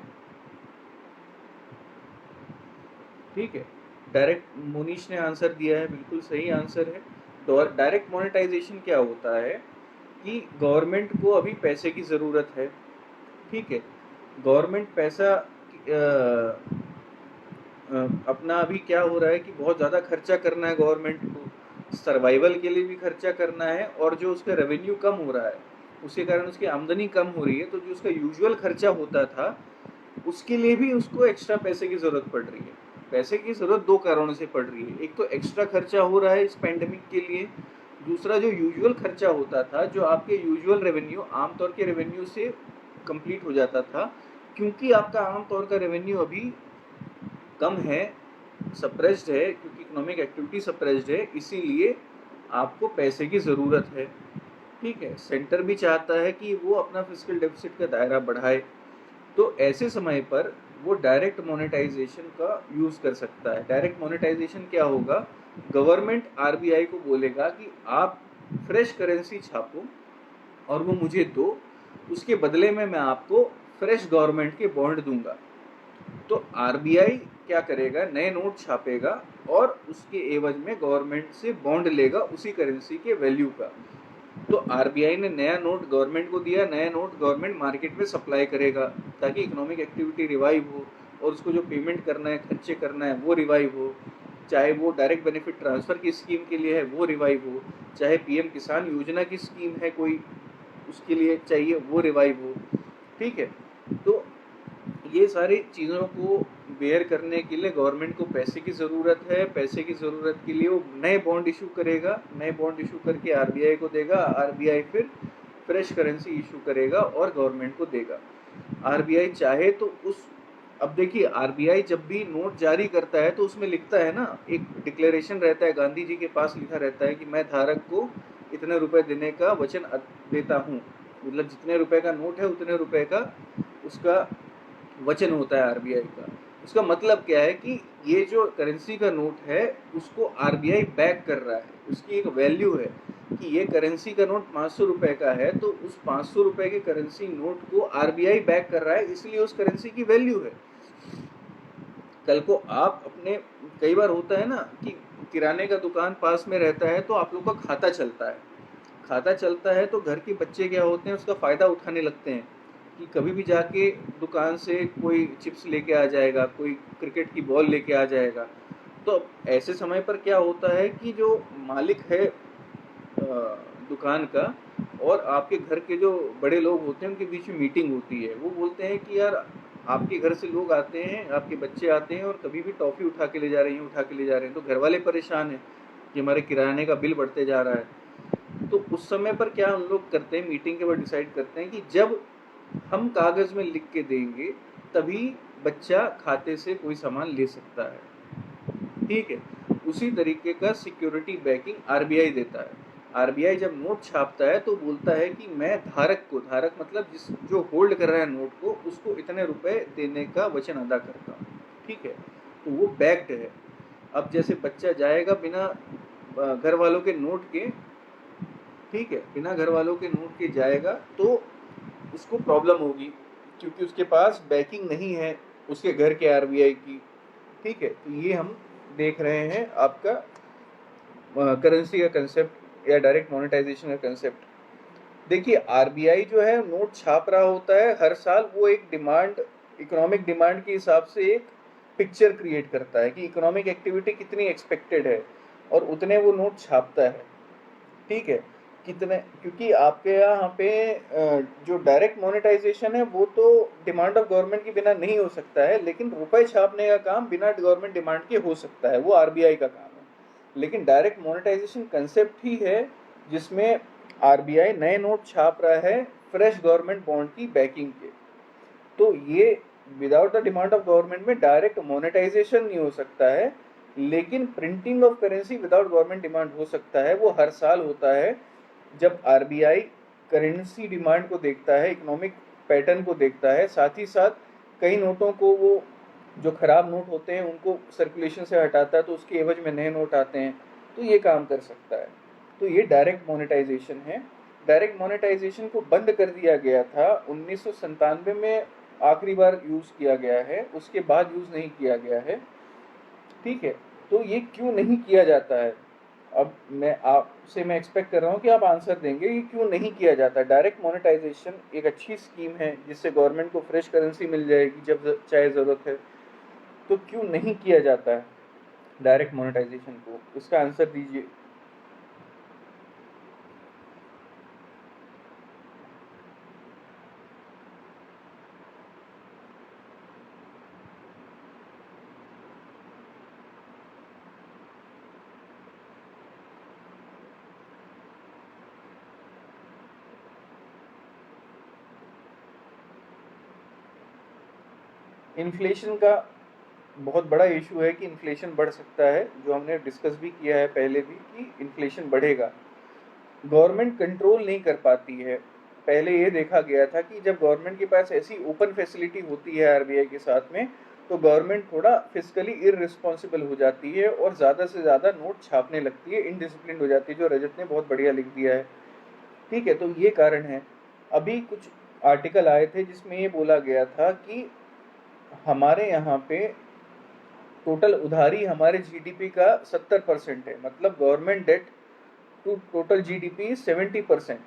ठीक है। डायरेक्ट मोनीश ने आंसर दिया है, बिल्कुल सही आंसर है। डायरेक्ट मोनेटाइजेशन क्या होता है कि गवर्नमेंट को अभी पैसे की ज़रूरत है, ठीक है। गवर्नमेंट पैसा अपना अभी क्या हो रहा है कि बहुत ज़्यादा खर्चा करना है गवर्नमेंट को, सर्वाइवल के लिए भी खर्चा करना है, और जो उसका रेवेन्यू कम हो रहा है उसके कारण उसकी आमदनी कम हो रही है, तो जो उसका यूजुअल खर्चा होता था उसके लिए भी उसको एक्स्ट्रा पैसे की ज़रूरत पड़ रही है। पैसे की ज़रूरत दो कारणों से पड़ रही है, एक तो एक्स्ट्रा खर्चा हो रहा है इस पैंडमिक के लिए, दूसरा जो यूजुअल खर्चा होता था, जो आपके यूजुअल रेवेन्यू आमतौर के रेवेन्यू से कंप्लीट हो जाता था, क्योंकि आपका आमतौर का रेवेन्यू अभी कम है, सप्रेस्ड है, क्योंकि इकोनॉमिक एक्टिविटी सप्रेस्ड है, इसीलिए आपको पैसे की ज़रूरत है, ठीक है। सेंटर भी चाहता है कि वो अपना फिजिकल डेफिसिट का दायरा बढ़ाए, तो ऐसे समय पर वो डायरेक्ट मोनेटाइजेशन का यूज़ कर सकता है। डायरेक्ट मोनेटाइजेशन क्या होगा? गवर्नमेंट RBI को बोलेगा कि आप फ्रेश करेंसी छापो और वो मुझे दो, उसके बदले में मैं आपको फ्रेश गवर्नमेंट के बॉन्ड दूंगा। तो RBI क्या करेगा? नए नोट छापेगा और उसके एवज में गवर्नमेंट से बॉन्ड लेगा उसी करेंसी के वैल्यू का। तो RBI ने नया नोट गवर्नमेंट को दिया, नया नोट गवर्नमेंट मार्केट में सप्लाई करेगा ताकि इकोनॉमिक एक्टिविटी रिवाइव हो, और उसको जो पेमेंट करना है, खर्चे करना है, वो रिवाइव हो। चाहे वो डायरेक्ट बेनिफिट ट्रांसफ़र की स्कीम के लिए है वो रिवाइव हो, चाहे PM किसान योजना की स्कीम है कोई, उसके लिए चाहिए वो रिवाइव हो, ठीक है। तो ये सारी चीज़ों को बेयर करने के लिए गवर्नमेंट को पैसे की ज़रूरत है। पैसे की ज़रूरत के लिए वो नए बॉन्ड इशू करेगा, नए बॉन्ड इशू करके RBI को देगा, RBI फिर फ्रेश करेंसी इशू करेगा और गवर्नमेंट को देगा। RBI चाहे तो अब देखिए, RBI जब भी नोट जारी करता है तो उसमें लिखता है ना, एक डिक्लेरेशन रहता है, गांधी जी के पास लिखा रहता है कि मैं धारक को इतने रुपए देने का वचन देता हूँ। मतलब जितने रुपए का नोट है उतने रुपए का उसका वचन होता है RBI का। उसका मतलब क्या है कि ये जो करेंसी का नोट है उसको RBI बैक कर रहा है, उसकी एक वैल्यू है। कि ये करेंसी का नोट 500 रुपए का है, तो उस 500 रुपए के करेंसी नोट को आरबीआई बैक कर रहा है, इसलिए उस करेंसी की वैल्यू है। कल को आप अपने, कई बार होता है ना कि किराने का दुकान पास में रहता है तो आप लोग का खाता चलता है, खाता चलता है तो घर के बच्चे क्या होते हैं, उसका फ़ायदा उठाने लगते हैं कि कभी भी जाके दुकान से कोई चिप्स लेके आ जाएगा, कोई क्रिकेट की बॉल लेके आ जाएगा। तो ऐसे समय पर क्या होता है कि जो मालिक है दुकान का और आपके घर के जो बड़े लोग होते हैं उनके बीच में मीटिंग होती है। वो बोलते हैं कि यार आपके घर से लोग आते हैं, आपके बच्चे आते हैं और कभी भी टॉफ़ी उठा के ले जा रही हैं, उठा के ले जा रहे हैं, तो घर वाले परेशान हैं कि हमारे किराने का बिल बढ़ते जा रहा है। तो उस समय पर क्या हम लोग करते हैं, मीटिंग के बाद डिसाइड करते हैं कि जब हम कागज़ में लिख के देंगे तभी बच्चा खाते से कोई सामान ले सकता है, ठीक है। उसी तरीके का सिक्योरिटी बैकिंग आरबीआई देता है। आरबीआई जब नोट छापता है तो बोलता है कि मैं धारक को, धारक मतलब जिस जो होल्ड कर रहा है नोट को, उसको इतने रुपए देने का वचन अदा करता हूँ, ठीक है। तो वो बैक्ड है। अब जैसे बच्चा जाएगा बिना घर वालों के नोट के, ठीक है, बिना घर वालों के नोट के जाएगा तो उसको प्रॉब्लम होगी, क्योंकि उसके पास बैकिंग नहीं है उसके घर के आरबीआई की, ठीक है। तो ये हम देख रहे हैं आपका करेंसी का कंसेप्ट या डायरेक्ट मोनेटाइजेशन का कंसेप्ट। देखिए आरबीआई जो है नोट छाप रहा होता है हर साल, वो एक डिमांड, इकोनॉमिक डिमांड के हिसाब से एक पिक्चर क्रिएट करता है कि इकोनॉमिक एक्टिविटी कितनी एक्सपेक्टेड है और उतने वो नोट छापता है, ठीक है। कितने, क्योंकि आपके यहाँ पे जो डायरेक्ट मोनेटाइजेशन है वो तो डिमांड ऑफ गवर्नमेंट के बिना नहीं हो सकता है, लेकिन रुपए छापने का काम बिना गवर्नमेंट डिमांड के हो सकता है, वो आरबीआई का काम है। लेकिन डायरेक्ट मोनेटाइजेशन कंसेप्ट ही है जिसमें आरबीआई नए नोट छाप रहा है फ्रेश गवर्नमेंट बॉन्ड की बैकिंग के। तो ये without the demand of government में डायरेक्ट मोनेटाइजेशन नहीं हो सकता है, लेकिन printing of currency without government demand हो सकता है। वो हर साल होता है जब आरबीआई करेंसी डिमांड को देखता है, इकोनॉमिक पैटर्न को देखता है, साथ ही साथ कई नोटों को वो जो खराब नोट होते हैं उनको सर्कुलेशन से हटाता है, तो उसके एवज में नए नोट आते हैं, तो ये काम कर सकता है। तो ये डायरेक्ट मोनेटाइजेशन है। डायरेक्ट मोनेटाइजेशन को बंद कर दिया गया था 1997 में, आखिरी बार यूज़ किया गया है, उसके बाद यूज़ नहीं किया गया है, ठीक है। तो ये क्यों नहीं किया जाता है, अब मैं एक्सपेक्ट कर रहा हूँ कि आप आंसर देंगे, ये क्यों नहीं किया जाता। डायरेक्ट मोनेटाइजेशन एक अच्छी स्कीम है जिससे गवर्नमेंट को फ्रेश करेंसी मिल जाएगी जब चाहे ज़रूरत है, तो क्यों नहीं किया जाता है डायरेक्ट मोनेटाइजेशन को, इसका आंसर दीजिए। इन्फ्लेशन का बहुत बड़ा इशू है कि इन्फ्लेशन बढ़ सकता है, जो हमने डिस्कस भी किया है पहले भी कि इन्फ्लेशन बढ़ेगा। गवर्नमेंट कंट्रोल नहीं कर पाती है। पहले ये देखा गया था कि जब गवर्नमेंट के पास ऐसी ओपन फैसिलिटी होती है आरबीआई के साथ में, तो गवर्नमेंट थोड़ा फिजिकली इररिस्पॉन्सिबल हो जाती है और ज़्यादा से ज़्यादा नोट छापने लगती है, इनडिसिप्लिन हो जाती है, जो रजत ने बहुत बढ़िया लिख दिया है, ठीक है। तो ये कारण है। अभी कुछ आर्टिकल आए थे जिसमें ये बोला गया था कि हमारे यहाँ पे टोटल उधारी हमारे जीडीपी का 70% है, मतलब government debt to total GDP 70%।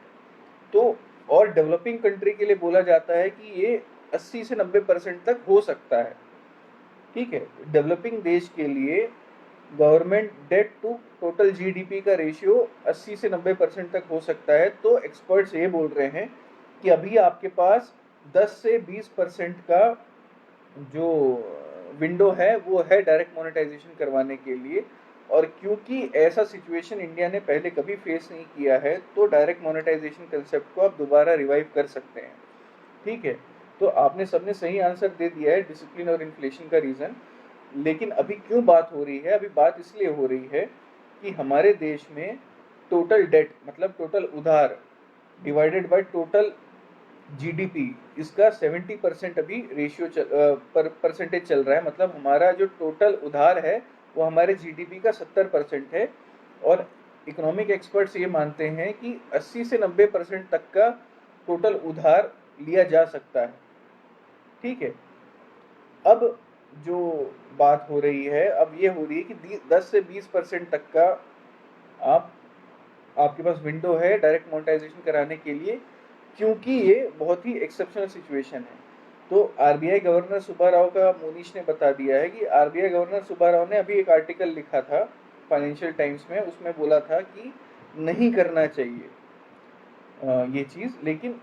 तो और डेवलपिंग कंट्री के लिए बोला जाता है कि ये 80 से 90% तक हो सकता है, ठीक है। डेवलपिंग देश के लिए government debt to total GDP का रेशियो 80 से 90% तक हो सकता है। तो एक्सपर्ट्स ये बोल रहे हैं कि अभी आपके पास 10 से 20% का जो विंडो है वो है डायरेक्ट मोनेटाइजेशन करवाने के लिए। और क्योंकि ऐसा सिचुएशन इंडिया ने पहले कभी फेस नहीं किया है, तो डायरेक्ट मोनेटाइजेशन कंसेप्ट को आप दोबारा रिवाइव कर सकते हैं, ठीक है। तो आपने सबने सही आंसर दे दिया है, डिसिप्लिन और इन्फ्लेशन का रीज़न। लेकिन अभी क्यों बात हो रही है, अभी बात इसलिए हो रही है कि हमारे देश में टोटल डेट मतलब टोटल उधार डिवाइडेड बाय टोटल जीडीपी, इसका 70% अभी रेशियो परसेंटेज चल रहा है। मतलब हमारा जो टोटल उधार है वो हमारे जीडीपी का 70% है, और इकोनॉमिक एक्सपर्ट्स ये मानते हैं कि 80 से 90% तक का टोटल उधार लिया जा सकता है। ठीक है, अब जो बात हो रही है अब ये हो रही है कि 10 से 20% तक का आप आपके पास विंडो है डायरेक्ट मोनेटाइजेशन कराने के लिए, क्योंकि ये बहुत ही एक्सेप्शनल सिचुएशन है। तो आरबीआई गवर्नर सुब्बा राव का मोनीश ने बता दिया है कि आरबीआई गवर्नर सुब्बा राव ने अभी एक आर्टिकल लिखा था फाइनेंशियल टाइम्स में, उसमें बोला था कि नहीं करना चाहिए ये चीज़, लेकिन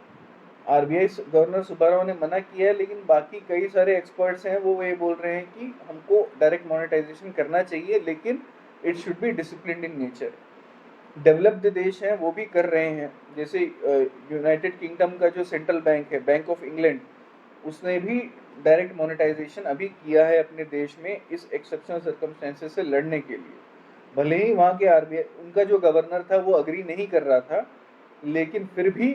आरबीआई गवर्नर सुब्बा राव ने मना किया है। लेकिन बाकी कई सारे एक्सपर्ट्स हैं वो ये बोल रहे हैं कि हमको डायरेक्ट मोनेटाइजेशन करना चाहिए, लेकिन it should be disciplined in nature. Developed देश हैं वो भी कर रहे हैं, जैसे यूनाइटेड किंगडम का जो सेंट्रल बैंक है, बैंक ऑफ इंग्लैंड, उसने भी डायरेक्ट मोनेटाइजेशन अभी किया है अपने देश में इस एक्सेप्शनल सर्कमस्टेंसेस से लड़ने के लिए। भले ही वहाँ के आरबीआई, उनका जो गवर्नर था वो अग्री नहीं कर रहा था, लेकिन फिर भी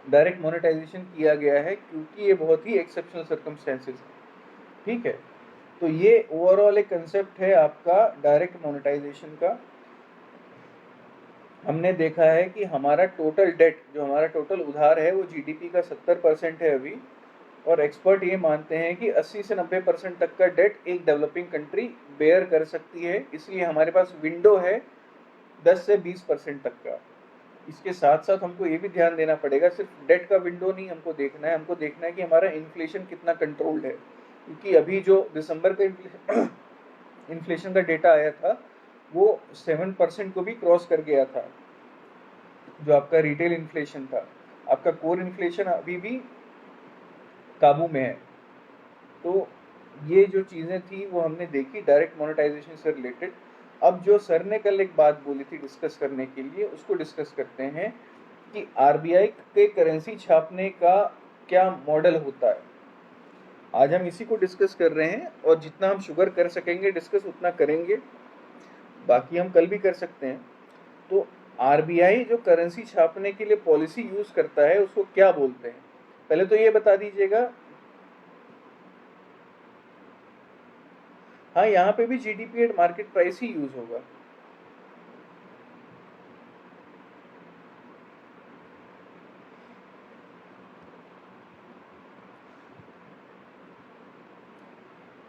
डायरेक्ट मोनेटाइजेशन किया गया है क्योंकि ये बहुत ही एक्सेप्शनल सर्कमस्टेंसेस है। ठीक है, तो ये ओवरऑल एक कंसेप्ट है आपका डायरेक्ट मोनेटाइजेशन का। हमने देखा है कि हमारा टोटल डेट, जो हमारा टोटल उधार है, वो जीडीपी का 70% है अभी, और एक्सपर्ट ये मानते हैं कि 80 से 90% तक का डेट एक डेवलपिंग कंट्री बेयर कर सकती है। इसलिए हमारे पास विंडो है 10 से 20% तक का। इसके साथ साथ हमको ये भी ध्यान देना पड़ेगा, सिर्फ डेट का विंडो नहीं हमको देखना है, हमको देखना है कि हमारा इन्फ्लेशन कितना कंट्रोल्ड है, क्योंकि अभी जो दिसंबर का इन्फ्लेशन का डेटा आया था वो 7% को भी क्रॉस कर गया था, जो आपका रिटेल इन्फ्लेशन था। आपका कोर इन्फ्लेशन अभी भी काबू में है। तो ये जो चीज़ें थी वो हमने देखी डायरेक्ट मोनेटाइजेशन से रिलेटेड। अब जो सर ने कल एक बात बोली थी डिस्कस करने के लिए, उसको डिस्कस करते हैं कि आरबीआई के करेंसी छापने का क्या मॉडल होता है। आज हम इसी को डिस्कस कर रहे हैं, और जितना हम शुगर कर सकेंगे डिस्कस उतना करेंगे, बाकी हम कल भी कर सकते हैं। तो आरबीआई जो करेंसी छापने के लिए पॉलिसी यूज करता है उसको क्या बोलते हैं, पहले तो ये बता दीजिएगा। हाँ, यहाँ पे भी GDP at market price he use होगा।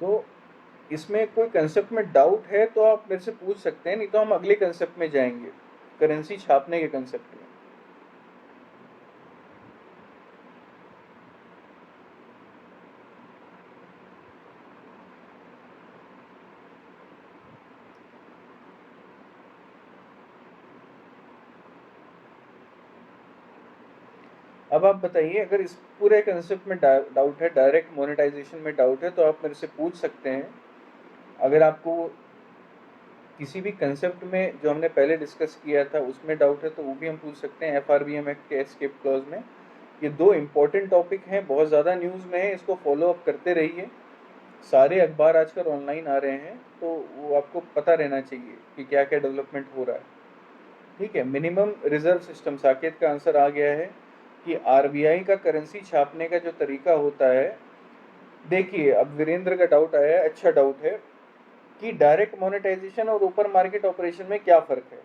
तो इसमें कोई कंसेप्ट में डाउट है तो आप मेरे से पूछ सकते हैं, नहीं तो हम अगले कंसेप्ट में जाएंगे, करेंसी छापने के कंसेप्ट में। अब आप बताइए, अगर इस पूरे कंसेप्ट में डाउट है, डायरेक्ट मोनेटाइजेशन में डाउट है, तो आप मेरे से पूछ सकते हैं। अगर आपको किसी भी कंसेप्ट में जो हमने पहले डिस्कस किया था उसमें डाउट है तो वो भी हम पूछ सकते हैं एफआरबीएम एक्ट के एस्केप क्लॉज में। ये दो इम्पोर्टेंट टॉपिक हैं, बहुत ज़्यादा न्यूज़ में है, इसको फॉलो अप करते रहिए। सारे अखबार आजकल ऑनलाइन आ रहे हैं, तो वो आपको पता रहना चाहिए कि क्या क्या डेवलपमेंट हो रहा है। ठीक है, मिनिमम रिजर्व सिस्टम, साकेत का आंसर आ गया है कि आरबीआई का करेंसी छापने का जो तरीका होता है। देखिए, अब वीरेंद्र का डाउट आया है, अच्छा डाउट है, कि डायरेक्ट मोनेटाइजेशन और ओपन मार्केट ऑपरेशन में क्या फ़र्क है।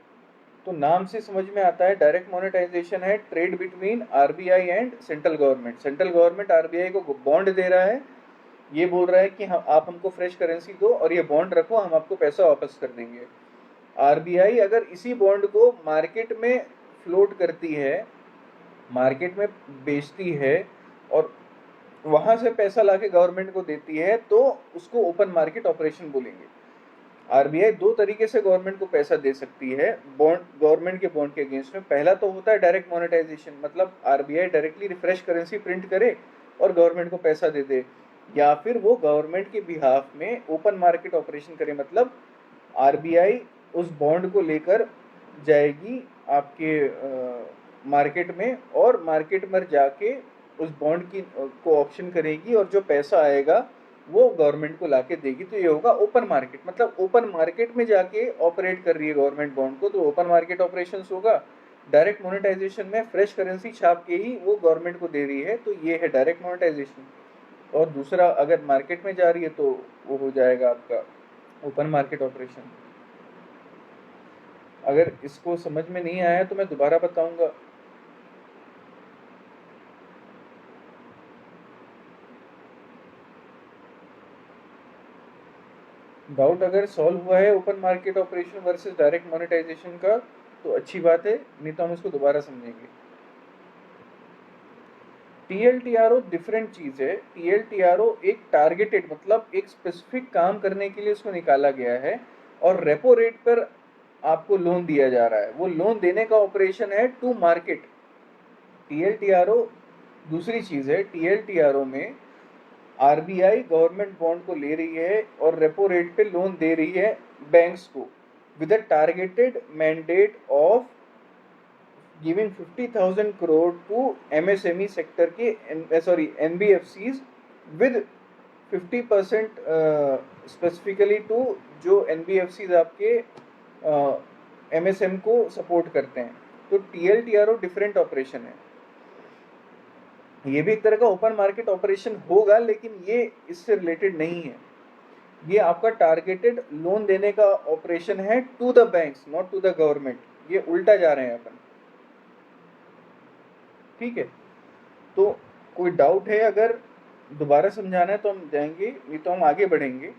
तो नाम से समझ में आता है, डायरेक्ट मोनेटाइजेशन है trade between RBI and central government. Central government RBI को बॉन्ड दे रहा है, ये बोल रहा है कि हम, आप हमको फ्रेश करेंसी दो और ये बॉन्ड रखो, हम आपको पैसा वापस कर देंगे। आरबीआई अगर इसी बॉन्ड को मार्केट में फ्लोट करती है, मार्केट में बेचती है, और वहां से पैसा लाके गवर्नमेंट को देती है, तो उसको ओपन मार्केट ऑपरेशन बोलेंगे। आरबीआई दो तरीके से गवर्नमेंट को पैसा दे सकती है बॉन्ड, गवर्नमेंट के बॉन्ड के अगेंस्ट में। पहला तो होता है डायरेक्ट मोनेटाइजेशन, मतलब RBI directly refresh currency print करे और गवर्नमेंट को पैसा दे दे, या फिर वो गवर्नमेंट के बिहाफ में ओपन मार्केट ऑपरेशन करे, मतलब आरबीआई उस बॉन्ड को लेकर जाएगी आपके मार्केट में, और मार्केट में जाके उस बॉन्ड की को ऑप्शन करेगी, और जो पैसा आएगा वो गवर्नमेंट को लाके देगी। तो ये होगा ओपन मार्केट, मतलब ओपन मार्केट में जाके ऑपरेट कर रही है गवर्नमेंट बॉन्ड को, तो ओपन मार्केट ऑपरेशन होगा। डायरेक्ट मोनेटाइजेशन में फ्रेश करेंसी छाप के ही वो गवर्नमेंट को दे रही है, तो ये है डायरेक्ट मोनेटाइजेशन। और दूसरा, अगर मार्केट में जा रही है तो वो हो जाएगा आपका ओपन मार्केट ऑपरेशन। अगर इसको समझ में नहीं आया तो मैं दोबारा बताऊंगा। डाउट अगर सॉल्व हुआ है open market operation versus direct monetization का तो अच्छी बात है, नहीं तो हम इसको दोबारा समझेंगे। टीएलटीआरओ डिफरेंट चीज है। टीएलटीआरओ एक टारगेटेड मतलब एक स्पेसिफिक काम करने के लिए उसको निकाला गया है, और रेपो रेट पर आपको लोन दिया जा रहा है। वो लोन देने का ऑपरेशन है टू मार्केट। टीएलटीआरओ दूसरी चीज है। टीएलटीआरओ में आरबीआई गवर्नमेंट बॉन्ड को ले रही है और रेपो रेट पे लोन दे रही है बैंक्स को, with a targeted mandate of giving 50,000 crore to MSME sector के, sorry NBFCs, with 50% specifically to जो एनबीएफसीज आपके एमएसएम को सपोर्ट करते हैं। तो टीएलटीआरओ डिफरेंट ऑपरेशन है। ये भी एक तरह का ओपन मार्केट ऑपरेशन होगा, लेकिन ये इससे रिलेटेड नहीं है। ये आपका टारगेटेड लोन देने का ऑपरेशन है to the banks, not to the government. ये उल्टा जा रहे हैं अपन, ठीक है। तो कोई डाउट है अगर दोबारा समझाना है तो हम जाएंगे, नहीं तो हम आगे बढ़ेंगे।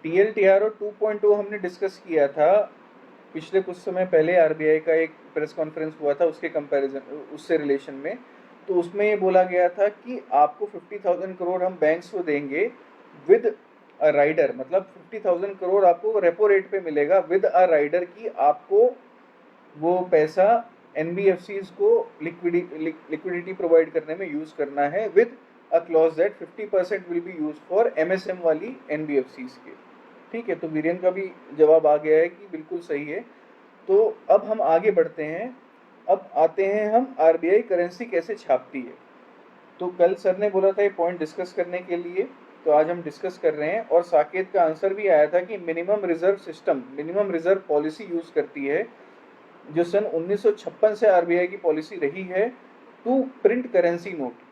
टीएलटीआरओ 2.0 हमने डिस्कस किया था पिछले कुछ समय पहले। आरबीआई का एक प्रेस कॉन्फ्रेंस हुआ था उसके कंपैरिजन, उससे रिलेशन में। तो उसमें ये बोला गया था कि आपको 50,000 करोड़ हम बैंक्स को देंगे विद अ राइडर, मतलब 50,000 करोड़ आपको रेपो रेट पे मिलेगा विद अ राइडर की आपको वो पैसा एनबीएफसीज को लिक्विडिटी प्रोवाइड करने में यूज करना है, with a clause that 50% will be use for MSM वाली एनबीएफसीज के। ठीक है, तो वीरेन का भी जवाब आ गया है कि बिल्कुल सही है। तो अब हम आगे बढ़ते हैं। अब आते हैं हम आरबीआई करेंसी कैसे छापती है। तो कल सर ने बोला था ये पॉइंट डिस्कस करने के लिए, तो आज हम डिस्कस कर रहे हैं। और साकेत का आंसर भी आया था कि minimum reserve system, minimum reserve policy use करती है, जो सन 1956 से आरबीआई की पॉलिसी रही है, टू प्रिंट करेंसी नोट।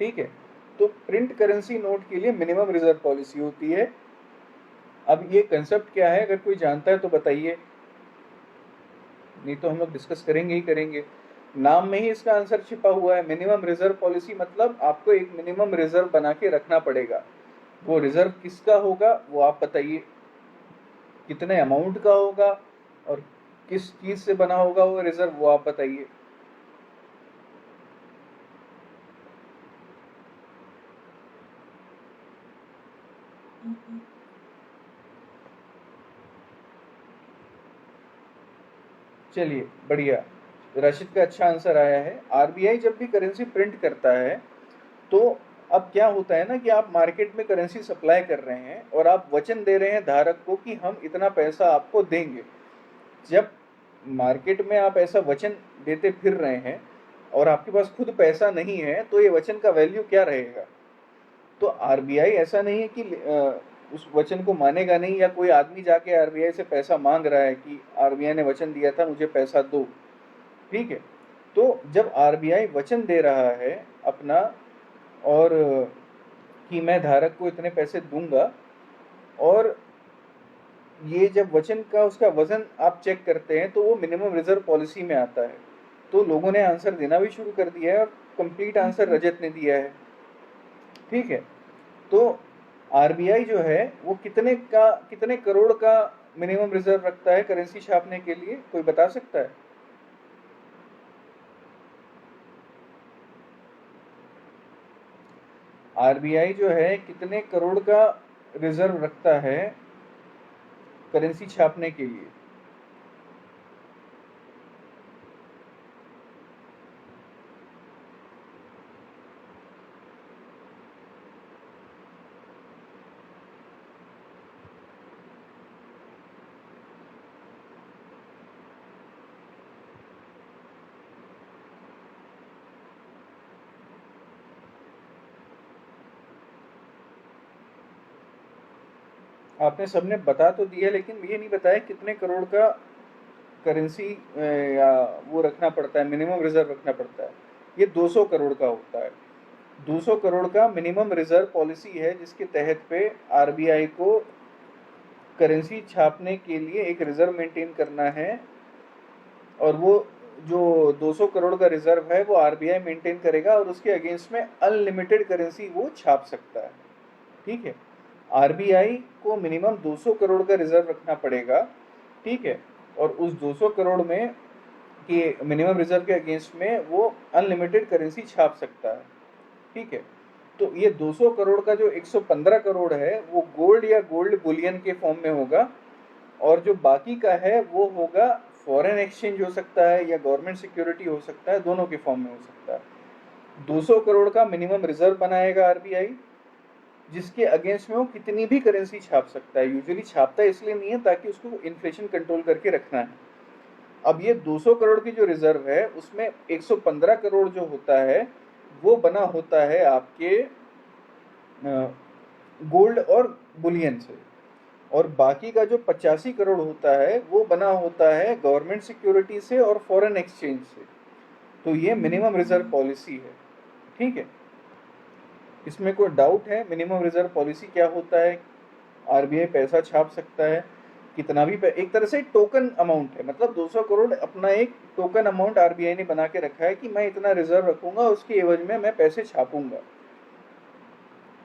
ठीक है, तो प्रिंट करेंसी नोट के लिए मिनिमम रिजर्व पॉलिसी होती है। अब ये कंसेप्ट क्या है, अगर कोई जानता है तो बताइए, नहीं तो हम लोग डिस्कस करेंगे ही करेंगे। नाम में ही इसका आंसर छिपा हुआ है। मिनिमम रिजर्व पॉलिसी मतलब आपको एक मिनिमम रिजर्व बना के रखना पड़ेगा। वो रिजर्व किसका होगा वो आप बताइए, कितने अमाउंट का होगा और किस चीज से बना होगा वो रिजर्व, वो आप बताइए। चलिए बढ़िया, राशिद का अच्छा आंसर आया है। आरबीआई जब भी करेंसी प्रिंट करता है तो अब क्या होता है ना कि आप मार्केट में करेंसी सप्लाई कर रहे हैं और आप वचन दे रहे हैं धारक को कि हम इतना पैसा आपको देंगे। जब मार्केट में आप ऐसा वचन देते फिर रहे हैं और आपके पास खुद पैसा नहीं है, तो ये वचन का वैल्यू क्या रहेगा। तो आरबीआई ऐसा नहीं है कि उस वचन को मानेगा नहीं, या कोई आदमी जाके आरबीआई से पैसा मांग रहा है कि आरबीआई ने वचन दिया था मुझे पैसा दो। ठीक है, तो जब आरबीआई वचन दे रहा है अपना, और कि मैं धारक को इतने पैसे दूंगा, और ये जब वचन का उसका वजन आप चेक करते हैं तो वो मिनिमम रिजर्व पॉलिसी में आता है। तो लोगों ने आंसर देना भी शुरू कर दिया है और कंप्लीट आंसर रजत ने दिया है। ठीक है, तो आरबीआई जो है वो कितने करोड़ का मिनिमम रिजर्व रखता है करेंसी छापने के लिए, कोई बता सकता है। आरबीआई जो है कितने करोड़ का रिजर्व रखता है करेंसी छापने के लिए। आपने सबने बता तो दिया, लेकिन ये नहीं बताया कितने करोड़ का करेंसी या वो रखना पड़ता है, मिनिमम रिजर्व रखना पड़ता है। ये 200 करोड़ का होता है। 200 करोड़ का मिनिमम रिजर्व पॉलिसी है, जिसके तहत पे आरबीआई को करेंसी छापने के लिए एक रिजर्व मेंटेन करना है, और वो जो 200 करोड़ का रिजर्व है वो आरबीआई मेंटेन करेगा, और उसके अगेंस्ट में अनलिमिटेड करेंसी वो छाप सकता है। ठीक है, आरबीआई को मिनिमम 200 करोड़ का रिजर्व रखना पड़ेगा। ठीक है, और उस 200 करोड़ में कि मिनिमम रिजर्व के अगेंस्ट में वो अनलिमिटेड करेंसी छाप सकता है। ठीक है, तो ये 200 करोड़ का जो 115 करोड़ है वो गोल्ड या गोल्ड बुलियन के फॉर्म में होगा, और जो बाकी का है वो होगा फॉरेन एक्सचेंज हो सकता है या गवर्नमेंट सिक्योरिटी हो सकता है, दोनों के फॉर्म में हो सकता है। 200 करोड़ का मिनिमम रिजर्व बनाएगा आरबीआई, जिसके अगेंस्ट में वो कितनी भी करेंसी छाप सकता है। यूजुअली छापता है इसलिए नहीं है ताकि उसको इन्फ्लेशन कंट्रोल करके रखना है। अब ये 200 करोड़ की जो रिजर्व है उसमें 115 करोड़ जो होता है वो बना होता है आपके गोल्ड और बुलियन से, और बाकी का जो 85 करोड़ होता है वो बना होता है गवर्नमेंट सिक्योरिटी से और फॉरेन एक्सचेंज से। तो ये मिनिमम रिजर्व पॉलिसी है। ठीक है, इसमें कोई डाउट है? मिनिमम रिजर्व पॉलिसी क्या होता है? आरबीआई पैसा छाप सकता है कितना भी, एक तरह से टोकन अमाउंट है, मतलब 200 करोड़ अपना एक टोकन अमाउंट आरबीआई ने बना के रखा है कि मैं इतना रिजर्व रखूंगा, उसके एवज में मैं पैसे छापूंगा।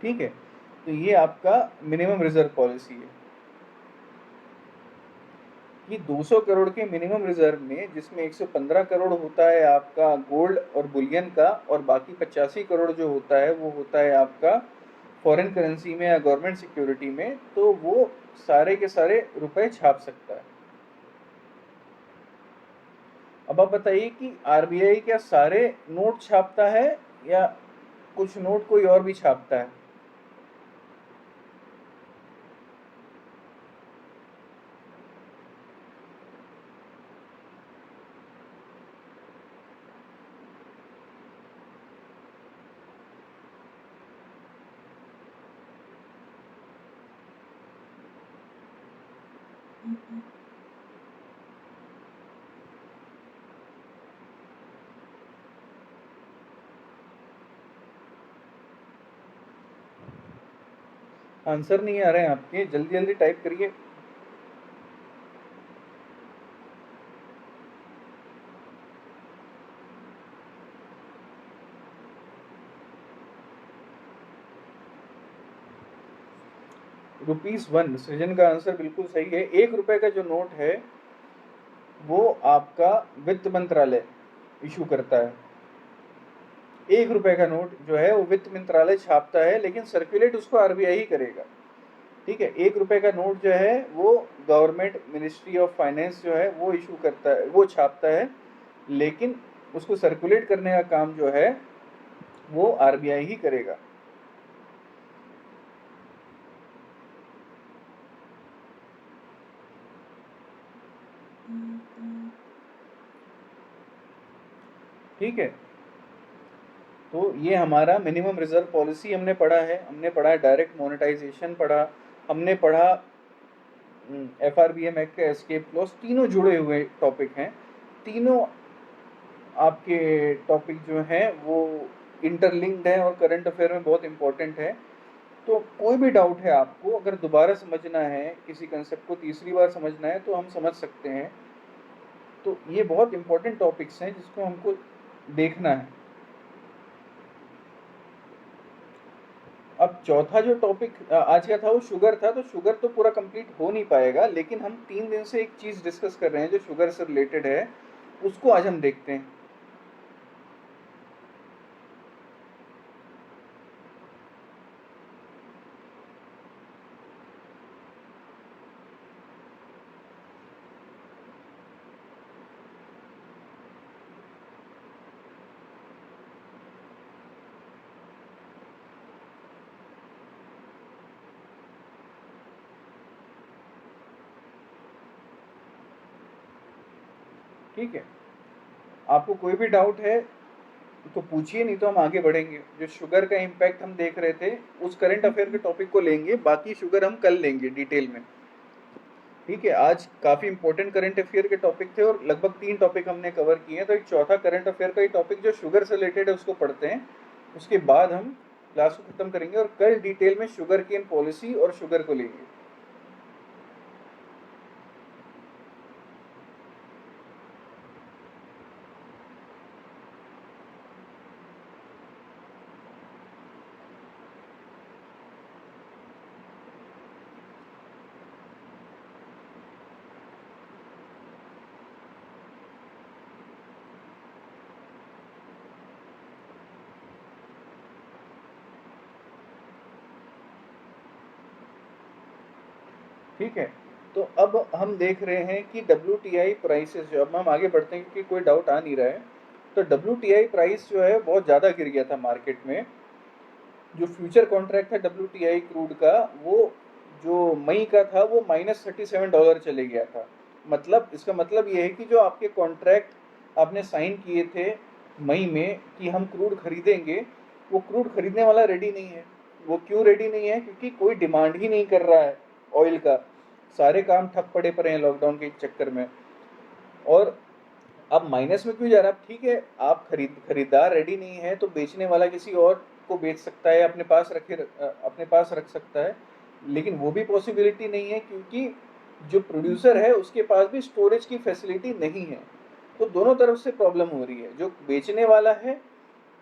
ठीक है, तो ये आपका मिनिमम रिजर्व पॉलिसी है कि 200 करोड़ के मिनिमम रिजर्व में, जिसमें 115 करोड़ होता है आपका गोल्ड और बुलियन का, और बाकी 85 करोड़ जो होता है वो होता है आपका फॉरेन करेंसी में या गवर्नमेंट सिक्योरिटी में, तो वो सारे के सारे रुपए छाप सकता है। अब आप बताइए कि आरबीआई क्या सारे नोट छापता है या कुछ नोट कोई और भी छापता है? आंसर नहीं आ रहे हैं आपके, जल्दी जल्दी टाइप करिए। ₹1 सृजन का आंसर बिल्कुल सही है। 1 रुपए का जो नोट है वो आपका वित्त मंत्रालय इशू करता है। 1 रुपए का नोट जो है वो वित्त मंत्रालय छापता है, लेकिन सर्कुलेट उसको आरबीआई ही करेगा। ठीक है, 1 रुपए का नोट जो है वो गवर्नमेंट मिनिस्ट्री ऑफ फाइनेंस जो है वो इशू करता है, वो छापता है, लेकिन उसको सर्कुलेट करने का काम जो है वो आरबीआई ही करेगा। ठीक है, तो ये हमारा मिनिमम रिजर्व पॉलिसी हमने पढ़ा है। हमने पढ़ा है डायरेक्ट मोनेटाइजेशन पढ़ा, हमने पढ़ा एफआरबीएम एक्ट का एस्केप क्लॉज, तीनों जुड़े हुए टॉपिक हैं। तीनों आपके टॉपिक जो हैं वो इंटरलिंक्ड हैं और करंट अफेयर में बहुत इंपॉर्टेंट है। तो कोई भी डाउट है आपको, अगर दोबारा समझना है किसी कंसेप्ट को, तीसरी बार समझना है तो हम समझ सकते हैं। तो ये बहुत इंपॉर्टेंट टॉपिक्स हैं जिसको हमको देखना है। अब चौथा जो टॉपिक आज का था वो शुगर था, तो शुगर तो पूरा कंप्लीट हो नहीं पाएगा, लेकिन हम 3 दिन से एक चीज़ डिस्कस कर रहे हैं जो शुगर से रिलेटेड है, उसको आज हम देखते हैं। ठीक है, आपको कोई भी डाउट है तो पूछिए, नहीं तो हम आगे बढ़ेंगे। जो शुगर का इम्पैक्ट हम देख रहे थे उस करंट अफेयर के टॉपिक को लेंगे, बाकी शुगर हम कल लेंगे डिटेल में। ठीक है, आज काफ़ी इंपॉर्टेंट करंट अफेयर के टॉपिक थे और लगभग 3 टॉपिक हमने कवर किए हैं, तो एक चौथा करंट अफेयर का ही टॉपिक जो शुगर से रिलेटेड है उसको पढ़ते हैं, उसके बाद हम क्लास को ख़त्म करेंगे और कल डिटेल में शुगर केन पॉलिसी और शुगर को लेंगे। ठीक है, तो अब हम देख रहे हैं कि WTI प्राइसेस जो, अब हम आगे बढ़ते हैं क्योंकि कोई डाउट आ नहीं रहा है। तो WTI प्राइस जो है बहुत ज़्यादा गिर गया था मार्केट में। जो फ्यूचर कॉन्ट्रैक्ट था WTI क्रूड का, वो जो मई का था वो -$37 चले गया था। मतलब इसका मतलब ये है कि जो आपके कॉन्ट्रैक्ट आपने साइन किए थे मई में कि हम क्रूड खरीदेंगे, वो क्रूड खरीदने वाला रेडी नहीं है। वो क्यों रेडी नहीं है? क्योंकि कोई डिमांड ही नहीं कर रहा है ऑयल का। सारे काम ठप पड़े पड़े हैं लॉकडाउन के चक्कर में। और अब माइनस में क्यों जा रहा है? ठीक है, आप खरीदार रेडी नहीं है तो बेचने वाला किसी और को बेच सकता है, अपने पास रख सकता है, लेकिन वो भी पॉसिबिलिटी नहीं है क्योंकि जो प्रोड्यूसर है उसके पास भी स्टोरेज की फैसिलिटी नहीं है। तो दोनों तरफ से प्रॉब्लम हो रही है। जो बेचने वाला है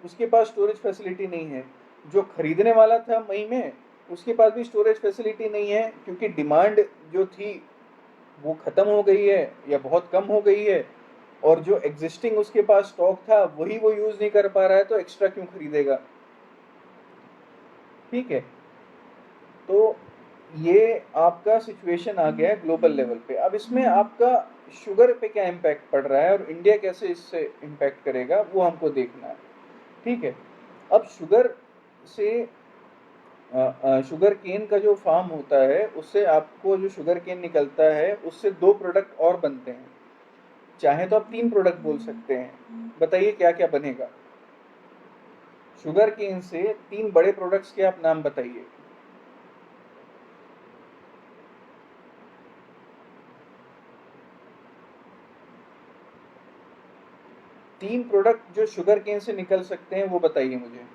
उसके पास स्टोरेज फैसिलिटी नहीं है, जो खरीदने वाला था मई में उसके पास भी स्टोरेज फैसिलिटी नहीं है क्योंकि डिमांड जो थी वो ख़त्म हो गई है या बहुत कम हो गई है, और जो एग्जिस्टिंग उसके पास स्टॉक था वही वो यूज़ नहीं कर पा रहा है, तो एक्स्ट्रा क्यों खरीदेगा? ठीक है, तो ये आपका सिचुएशन आ गया है ग्लोबल लेवल पे। अब इसमें आपका शुगर पे क्या इम्पैक्ट पड़ रहा है और इंडिया कैसे इससे इम्पैक्ट करेगा वो हमको देखना है। ठीक है, अब शुगर से शुगर केन का जो फार्म होता है उससे आपको जो शुगर केन निकलता है उससे 2 प्रोडक्ट और बनते हैं। चाहे तो आप 3 प्रोडक्ट बोल सकते हैं। बताइए क्या क्या बनेगा शुगर केन से? 3 बड़े प्रोडक्ट्स के आप नाम बताइए। 3 प्रोडक्ट जो शुगर केन से निकल सकते हैं वो बताइए मुझे।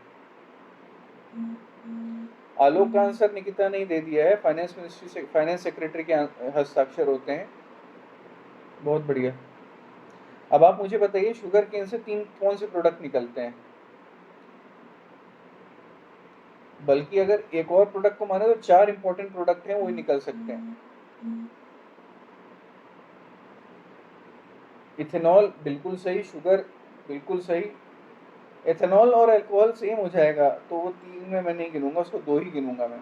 आलोक का आंसर निकिता नहीं दे दिया है। फाइनेंस मिनिस्ट्री से फाइनेंस सेक्रेटरी के हस्ताक्षर होते हैं। बहुत बढ़िया। अब आप मुझे बताइए शुगर केन से 3 कौन से प्रोडक्ट निकलते हैं? बल्कि अगर एक और प्रोडक्ट को माने तो 4 इंपॉर्टेंट प्रोडक्ट हैं, वो ही निकल सकते हैं। इथेनॉल बिल्कुल सही, शुगर बिल्कुल सही। एथेनॉल और अल्कोहल सेम हो जाएगा तो वो 3 में मैं नहीं गिनूंगा, उसको 2 ही गिनूंगा मैं।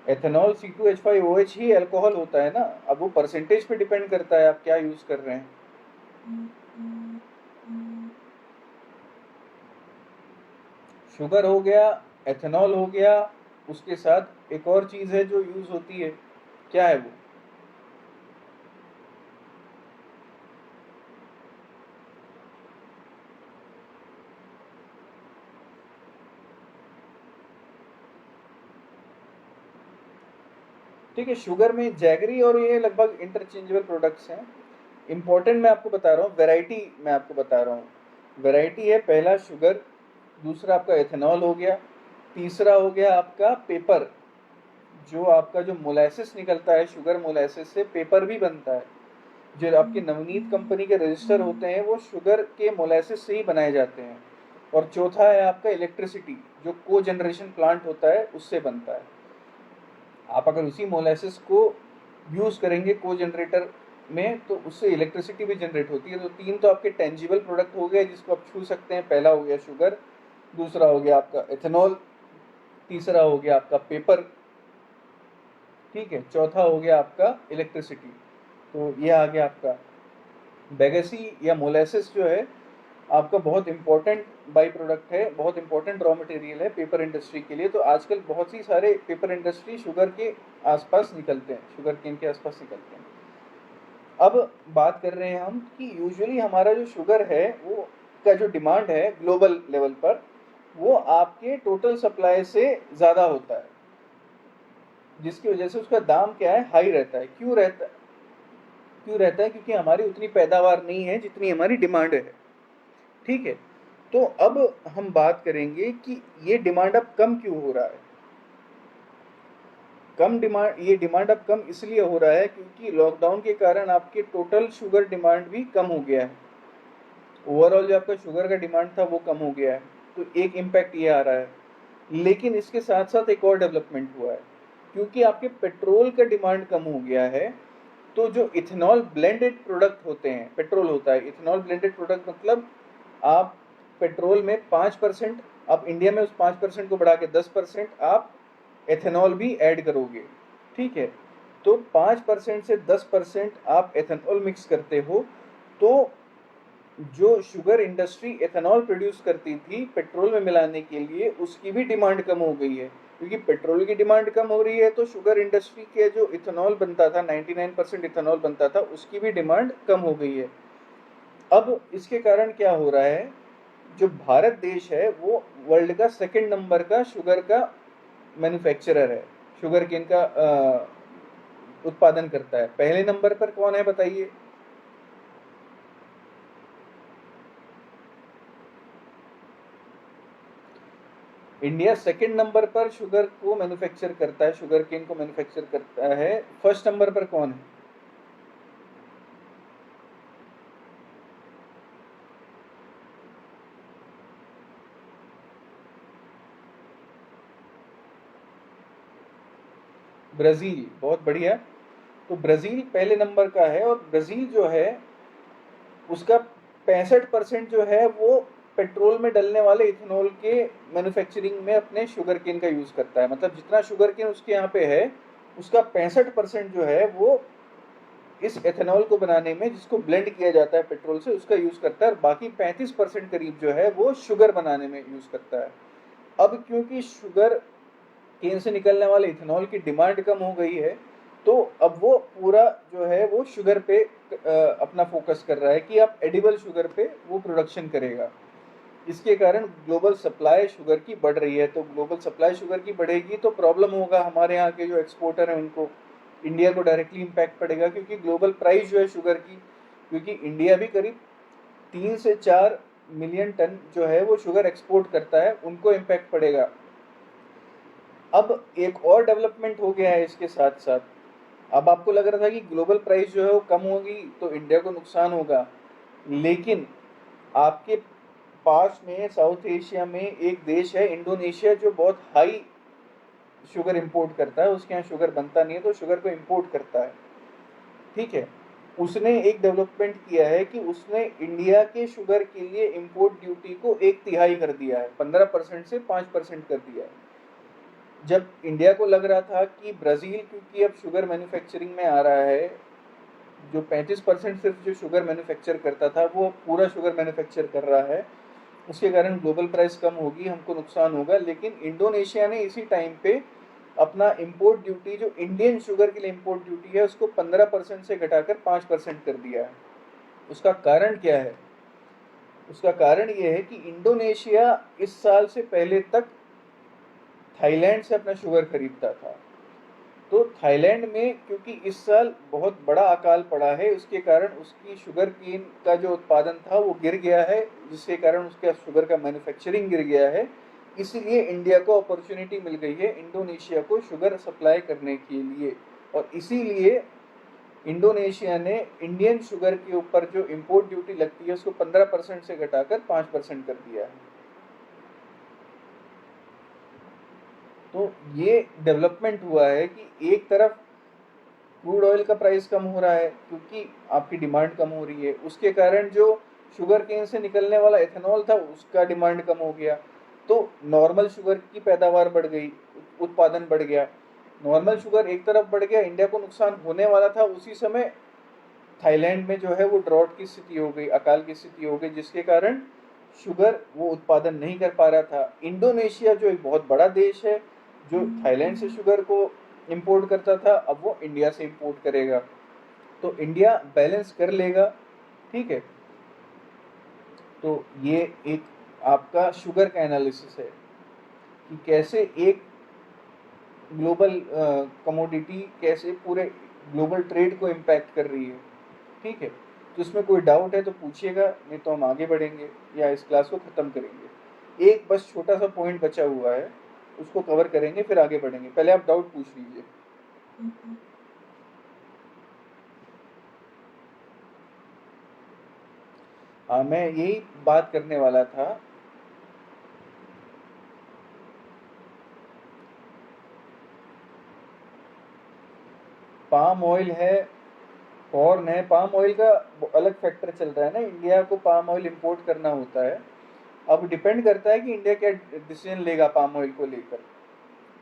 एथेनॉल C2H5OH ही अल्कोहल होता है ना। अब वो परसेंटेज पे डिपेंड करता है आप क्या यूज कर रहे हैं। शुगर हो गया, एथेनॉल हो गया, उसके साथ एक और चीज है जो यूज होती है, क्या है वो? ठीक है, शुगर में जैगरी और ये लगभग इंटरचेंजेबल प्रोडक्ट्स हैं। इंपॉर्टेंट मैं आपको बता रहा हूँ, वैरायटी मैं आपको बता रहा हूँ। वैरायटी है, पहला शुगर, दूसरा आपका एथेनॉल हो गया, तीसरा हो गया आपका पेपर। जो आपका जो मोलासिस निकलता है, शुगर मोलासिस से पेपर भी बनता है। जो आपके नवनीत कंपनी के रजिस्टर होते हैं वो शुगर के मोलासिस से ही बनाए जाते हैं। और चौथा है आपका इलेक्ट्रिसिटी, जो को जनरेशन प्लांट होता है उससे बनता है। आप अगर उसी मोलासिस को यूज़ करेंगे को जनरेटर में तो उससे इलेक्ट्रिसिटी भी जनरेट होती है। तो 3 तो आपके टेंजिबल प्रोडक्ट हो गए जिसको आप छू सकते हैं। पहला हो गया शुगर, दूसरा हो गया आपका एथेनॉल, तीसरा हो गया आपका पेपर, ठीक है, चौथा हो गया आपका इलेक्ट्रिसिटी। तो ये आ गया आपका बेगेसी या मोलासिस जो है आपका बहुत इंपॉर्टेंट बाई प्रोडक्ट है, बहुत इंपॉर्टेंट रॉ मटेरियल है पेपर इंडस्ट्री के लिए। तो आजकल बहुत सी सारे पेपर इंडस्ट्री शुगर के आसपास निकलते हैं, शुगर केन के आसपास निकलते हैं। अब बात कर रहे हैं हम कि यूजुअली हमारा जो शुगर है वो का जो डिमांड है ग्लोबल लेवल पर वो आपके टोटल सप्लाई से ज़्यादा होता है, जिसकी वजह से उसका दाम क्या है, हाई रहता है। क्यों रहता है? क्यों रहता है? क्योंकि हमारी उतनी पैदावार नहीं है जितनी हमारी डिमांड है। ठीक है, तो अब हम बात करेंगे कि ये डिमांड अब कम क्यों हो रहा है। ये डिमांड अब कम इसलिए हो रहा है क्योंकि लॉकडाउन के कारण आपके टोटल शुगर डिमांड भी कम हो गया है। ओवरऑल जो आपका शुगर का डिमांड था वो कम हो गया है, तो एक इम्पैक्ट ये आ रहा है। लेकिन इसके साथ साथ एक और डेवलपमेंट हुआ है, क्योंकि आपके पेट्रोल का डिमांड कम हो गया है, तो जो इथेनॉल ब्लेंडेड प्रोडक्ट होते हैं, पेट्रोल होता है इथेनॉल ब्लेंडेड प्रोडक्ट, मतलब आप पेट्रोल में 5%, आप इंडिया में उस 5% को बढ़ा के 10% आप एथेनॉल भी ऐड करोगे, ठीक है। तो 5% से 10% आप एथेनॉल मिक्स करते हो, तो जो शुगर इंडस्ट्री एथेनॉल प्रोड्यूस करती थी पेट्रोल में मिलाने के लिए, उसकी भी डिमांड कम हो गई है। क्योंकि पेट्रोल की डिमांड कम हो रही है, तो शुगर इंडस्ट्री के जो इथेनॉल बनता था, 99% इथेनॉल बनता था, उसकी भी डिमांड कम हो गई है। अब इसके कारण क्या हो रहा है, जो भारत देश है वो वर्ल्ड का सेकंड नंबर का शुगर का मैन्युफैक्चरर है, शुगर केन का उत्पादन करता है। पहले नंबर पर कौन है बताइए। इंडिया सेकंड नंबर पर शुगर को मैन्युफैक्चर करता है, शुगर केन को मैन्युफैक्चर करता है। फर्स्ट नंबर पर कौन है। ब्राजील, बहुत बढ़िया। तो ब्राजील पहले नंबर का है, और ब्राजील जो है उसका 65% जो है वो पेट्रोल में डलने वाले इथेनॉल के मैन्युफैक्चरिंग में अपने शुगर केन का यूज करता है। मतलब जितना शुगर केन उसके यहाँ पे है, उसका 65% जो है वो इस एथेनॉल को बनाने में, जिसको ब्लेंड किया जाता है पेट्रोल से, उसका यूज करता है। और बाकी 35% करीब जो है वो शुगर बनाने में यूज करता है। अब क्योंकि शुगर केन से निकलने वाले इथेनॉल की डिमांड कम हो गई है, तो अब वो पूरा जो है वो शुगर पे अपना फोकस कर रहा है कि आप एडिबल शुगर पे वो प्रोडक्शन करेगा। इसके कारण ग्लोबल सप्लाई शुगर की बढ़ रही है। तो ग्लोबल सप्लाई शुगर की बढ़ेगी तो प्रॉब्लम होगा हमारे यहाँ के जो एक्सपोर्टर हैं उनको, इंडिया को डायरेक्टली इम्पैक्ट पड़ेगा, क्योंकि ग्लोबल प्राइस जो है शुगर की, क्योंकि इंडिया भी करीब 3 से 4 मिलियन टन जो है वो शुगर एक्सपोर्ट करता है, उनको इम्पैक्ट पड़ेगा। अब एक और डेवलपमेंट हो गया है इसके साथ साथ। अब आपको लग रहा था कि ग्लोबल प्राइस जो है वो कम होगी तो इंडिया को नुकसान होगा, लेकिन आपके पास में साउथ एशिया में एक देश है इंडोनेशिया, जो बहुत हाई शुगर इंपोर्ट करता है। उसके यहाँ शुगर बनता नहीं है, तो शुगर को इंपोर्ट करता है, ठीक है। उसने एक डेवलपमेंट किया है कि उसने इंडिया के शुगर के लिए इंपोर्ट ड्यूटी को 1/3 कर दिया है, 15% से 5% कर दिया है। जब इंडिया को लग रहा था कि ब्राज़ील क्योंकि अब शुगर मैन्युफैक्चरिंग में आ रहा है, जो 35% सिर्फ जो शुगर मैन्युफैक्चर करता था वो पूरा शुगर मैन्युफैक्चर कर रहा है, उसके कारण ग्लोबल प्राइस कम होगी, हमको नुकसान होगा। लेकिन इंडोनेशिया ने इसी टाइम पे अपना इंपोर्ट ड्यूटी, जो इंडियन शुगर के लिए इंपोर्ट ड्यूटी है, उसको 15% से घटाकर 5% कर दिया है। उसका कारण क्या है। उसका कारण ये है कि इंडोनेशिया इस साल से पहले तक थाईलैंड से अपना शुगर खरीदता था। तो थाईलैंड में क्योंकि इस साल बहुत बड़ा अकाल पड़ा है, उसके कारण उसकी शुगर केन का जो उत्पादन था वो गिर गया है, जिसके कारण उसका शुगर का मैन्युफैक्चरिंग गिर गया है। इसलिए इंडिया को अपॉर्चुनिटी मिल गई है इंडोनेशिया को शुगर सप्लाई करने के लिए, और इसीलिए इंडोनेशिया ने इंडियन शुगर के ऊपर जो इम्पोर्ट ड्यूटी लगती है उसको 15% से घटाकर 5% कर दिया है। तो ये डेवलपमेंट हुआ है कि एक तरफ क्रूड ऑयल का प्राइस कम हो रहा है क्योंकि आपकी डिमांड कम हो रही है, उसके कारण जो शुगर केन से निकलने वाला एथेनॉल था उसका डिमांड कम हो गया, तो नॉर्मल शुगर की पैदावार बढ़ गई, उत्पादन बढ़ गया। नॉर्मल शुगर एक तरफ बढ़ गया, इंडिया को नुकसान होने वाला था, उसी समय थाईलैंड में जो है वो ड्रॉट की स्थिति हो गई, अकाल की स्थिति हो गई, जिसके कारण शुगर वो उत्पादन नहीं कर पा रहा था। इंडोनेशिया जो एक बहुत बड़ा देश है, जो थाईलैंड से शुगर को इंपोर्ट करता था, अब वो इंडिया से इंपोर्ट करेगा, तो इंडिया बैलेंस कर लेगा, ठीक है। तो ये एक आपका शुगर का एनालिसिस है कि कैसे एक ग्लोबल कमोडिटी कैसे पूरे ग्लोबल ट्रेड को इम्पैक्ट कर रही है, ठीक है। तो इसमें कोई डाउट है तो पूछिएगा, नहीं तो हम आगे बढ़ेंगे या इस क्लास को ख़त्म करेंगे। एक बस छोटा सा पॉइंट बचा हुआ है, उसको कवर करेंगे फिर आगे बढ़ेंगे। पहले आप डाउट पूछ लीजिए। हाँ, मैं यही बात करने वाला था। पाम ऑयल है, कॉर्न है। पाम ऑयल का अलग फैक्टर चल रहा है ना, इंडिया को पाम ऑयल इंपोर्ट करना होता है। अब डिपेंड करता है कि इंडिया क्या डिसीजन लेगा पाम ऑयल को लेकर।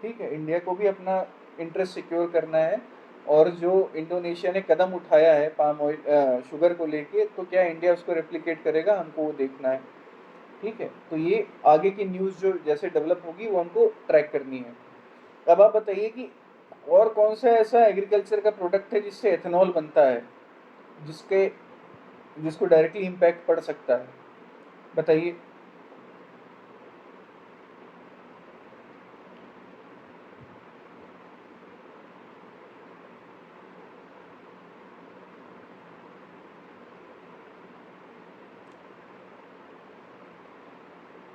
ठीक है, इंडिया को भी अपना इंटरेस्ट सिक्योर करना है, और जो इंडोनेशिया ने कदम उठाया है पाम ऑयल शुगर को लेके, तो क्या इंडिया उसको रेप्लिकेट करेगा, हमको वो देखना है। ठीक है, तो ये आगे की न्यूज़ जो जैसे डेवलप होगी वो हमको ट्रैक करनी है। अब आप बताइए कि और कौन सा ऐसा एग्रीकल्चर का प्रोडक्ट है जिससे एथेनॉल बनता है, जिसके जिसको डायरेक्टली इम्पैक्ट पड़ सकता है, बताइए।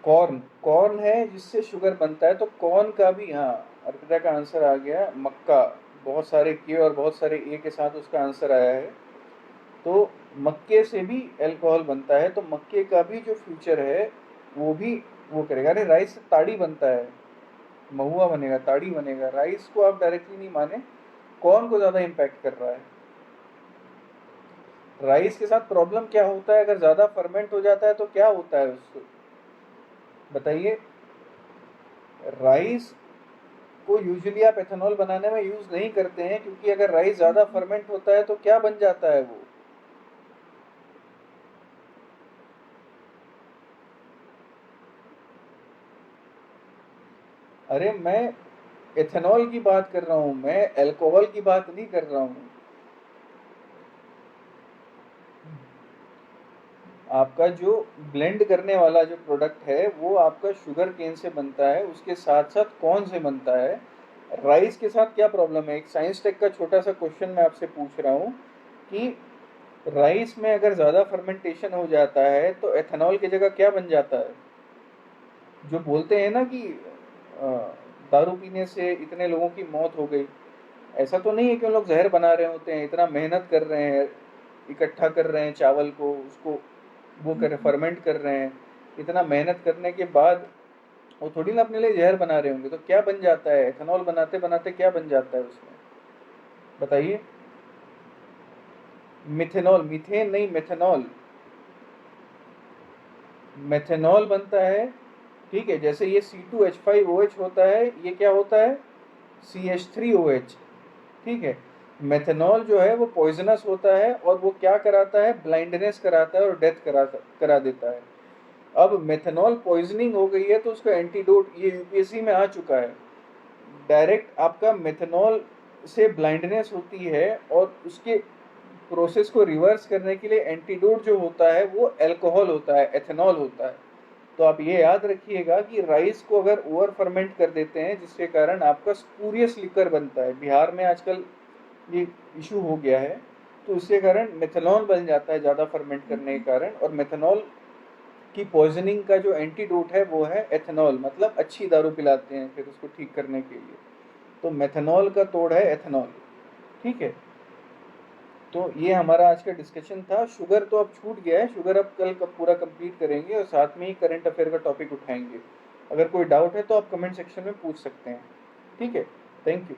कॉर्न, कॉर्न है जिससे शुगर बनता है, तो कॉर्न का भी, हाँ, अर्पिता का आंसर आ गया। मक्का, बहुत सारे के और बहुत सारे ए के साथ उसका आंसर आया है। तो मक्के से भी अल्कोहल बनता है, तो मक्के का भी जो फ्यूचर है वो भी वो करेगा। अरे राइस से ताड़ी बनता है, महुआ बनेगा, ताड़ी बनेगा। राइस को आप डायरेक्टली नहीं माने, कौन को ज़्यादा इम्पैक्ट कर रहा है। राइस के साथ प्रॉब्लम क्या होता है, अगर ज़्यादा फर्मेंट हो जाता है तो क्या होता है उसको, बताइए। राइस को यूजुअली आप एथेनॉल बनाने में यूज़ नहीं करते हैं, क्योंकि अगर राइस ज़्यादा फर्मेंट होता है तो क्या बन जाता है वो। अरे मैं एथेनॉल की बात कर रहा हूँ, मैं अल्कोहल की बात नहीं कर रहा हूँ। आपका जो ब्लेंड करने वाला जो प्रोडक्ट है वो आपका शुगर केन से बनता है, उसके साथ साथ कौन से बनता है। राइस के साथ क्या प्रॉब्लम है, एक साइंस टेक का छोटा सा क्वेश्चन मैं आपसे पूछ रहा हूँ कि राइस में अगर ज़्यादा फर्मेंटेशन हो जाता है तो एथेनॉल की जगह क्या बन जाता है। जो बोलते हैं ना कि अ, दारू पीने से इतने लोगों की मौत हो गई, ऐसा तो नहीं है कि उन लोग जहर बना रहे होते हैं, इतना मेहनत कर रहे हैं, इकट्ठा कर रहे हैं चावल को, उसको वो कर फर्मेंट कर रहे हैं, इतना मेहनत करने के बाद वो थोड़ी ना अपने लिए जहर बना रहे होंगे। तो क्या बन जाता है एथेनॉल बनाते बनाते, क्या बन जाता है उसमें, बताइए। मिथेनॉल, मीथेन नहीं, मेथेनॉल। मेथेनॉल बनता है। ठीक है, जैसे ये C2H5OH होता है, ये क्या होता है, CH3OH। ठीक है, मेथेनॉल जो है वो पॉइजनस होता है, और वो क्या कराता है, ब्लाइंडनेस कराता है और डेथ करा देता है। अब मेथेनॉल पॉइजनिंग हो गई है तो उसका एंटीडोट ये यूपीएससी में आ चुका है। डायरेक्ट आपका मेथेनॉल से ब्लाइंडनेस होती है, और उसके प्रोसेस को रिवर्स करने के लिए एंटीडोट जो होता है वो अल्कोहल होता है, एथेनॉल होता है। तो आप ये याद रखिएगा कि राइस को अगर ओवर फर्मेंट कर देते हैं, जिसके कारण आपका स्पूरियस लिकर बनता है, बिहार में आजकल ये इशू हो गया है, तो उसके कारण मेथनॉल बन जाता है ज़्यादा फर्मेंट करने के कारण। और मेथनॉल की पॉइजनिंग का जो एंटीडोट है वो है एथेनॉल, मतलब अच्छी दारू पिलाते हैं फिर उसको ठीक करने के लिए। तो मेथनॉल का तोड़ है एथेनॉल। ठीक है, तो ये हमारा आज का डिस्कशन था। शुगर तो अब छूट गया है, शुगर अब कल का पूरा कंप्लीट करेंगे, और साथ में ही करंट अफेयर का टॉपिक उठाएंगे। अगर कोई डाउट है तो आप कमेंट सेक्शन में पूछ सकते हैं। ठीक है, थैंक यू।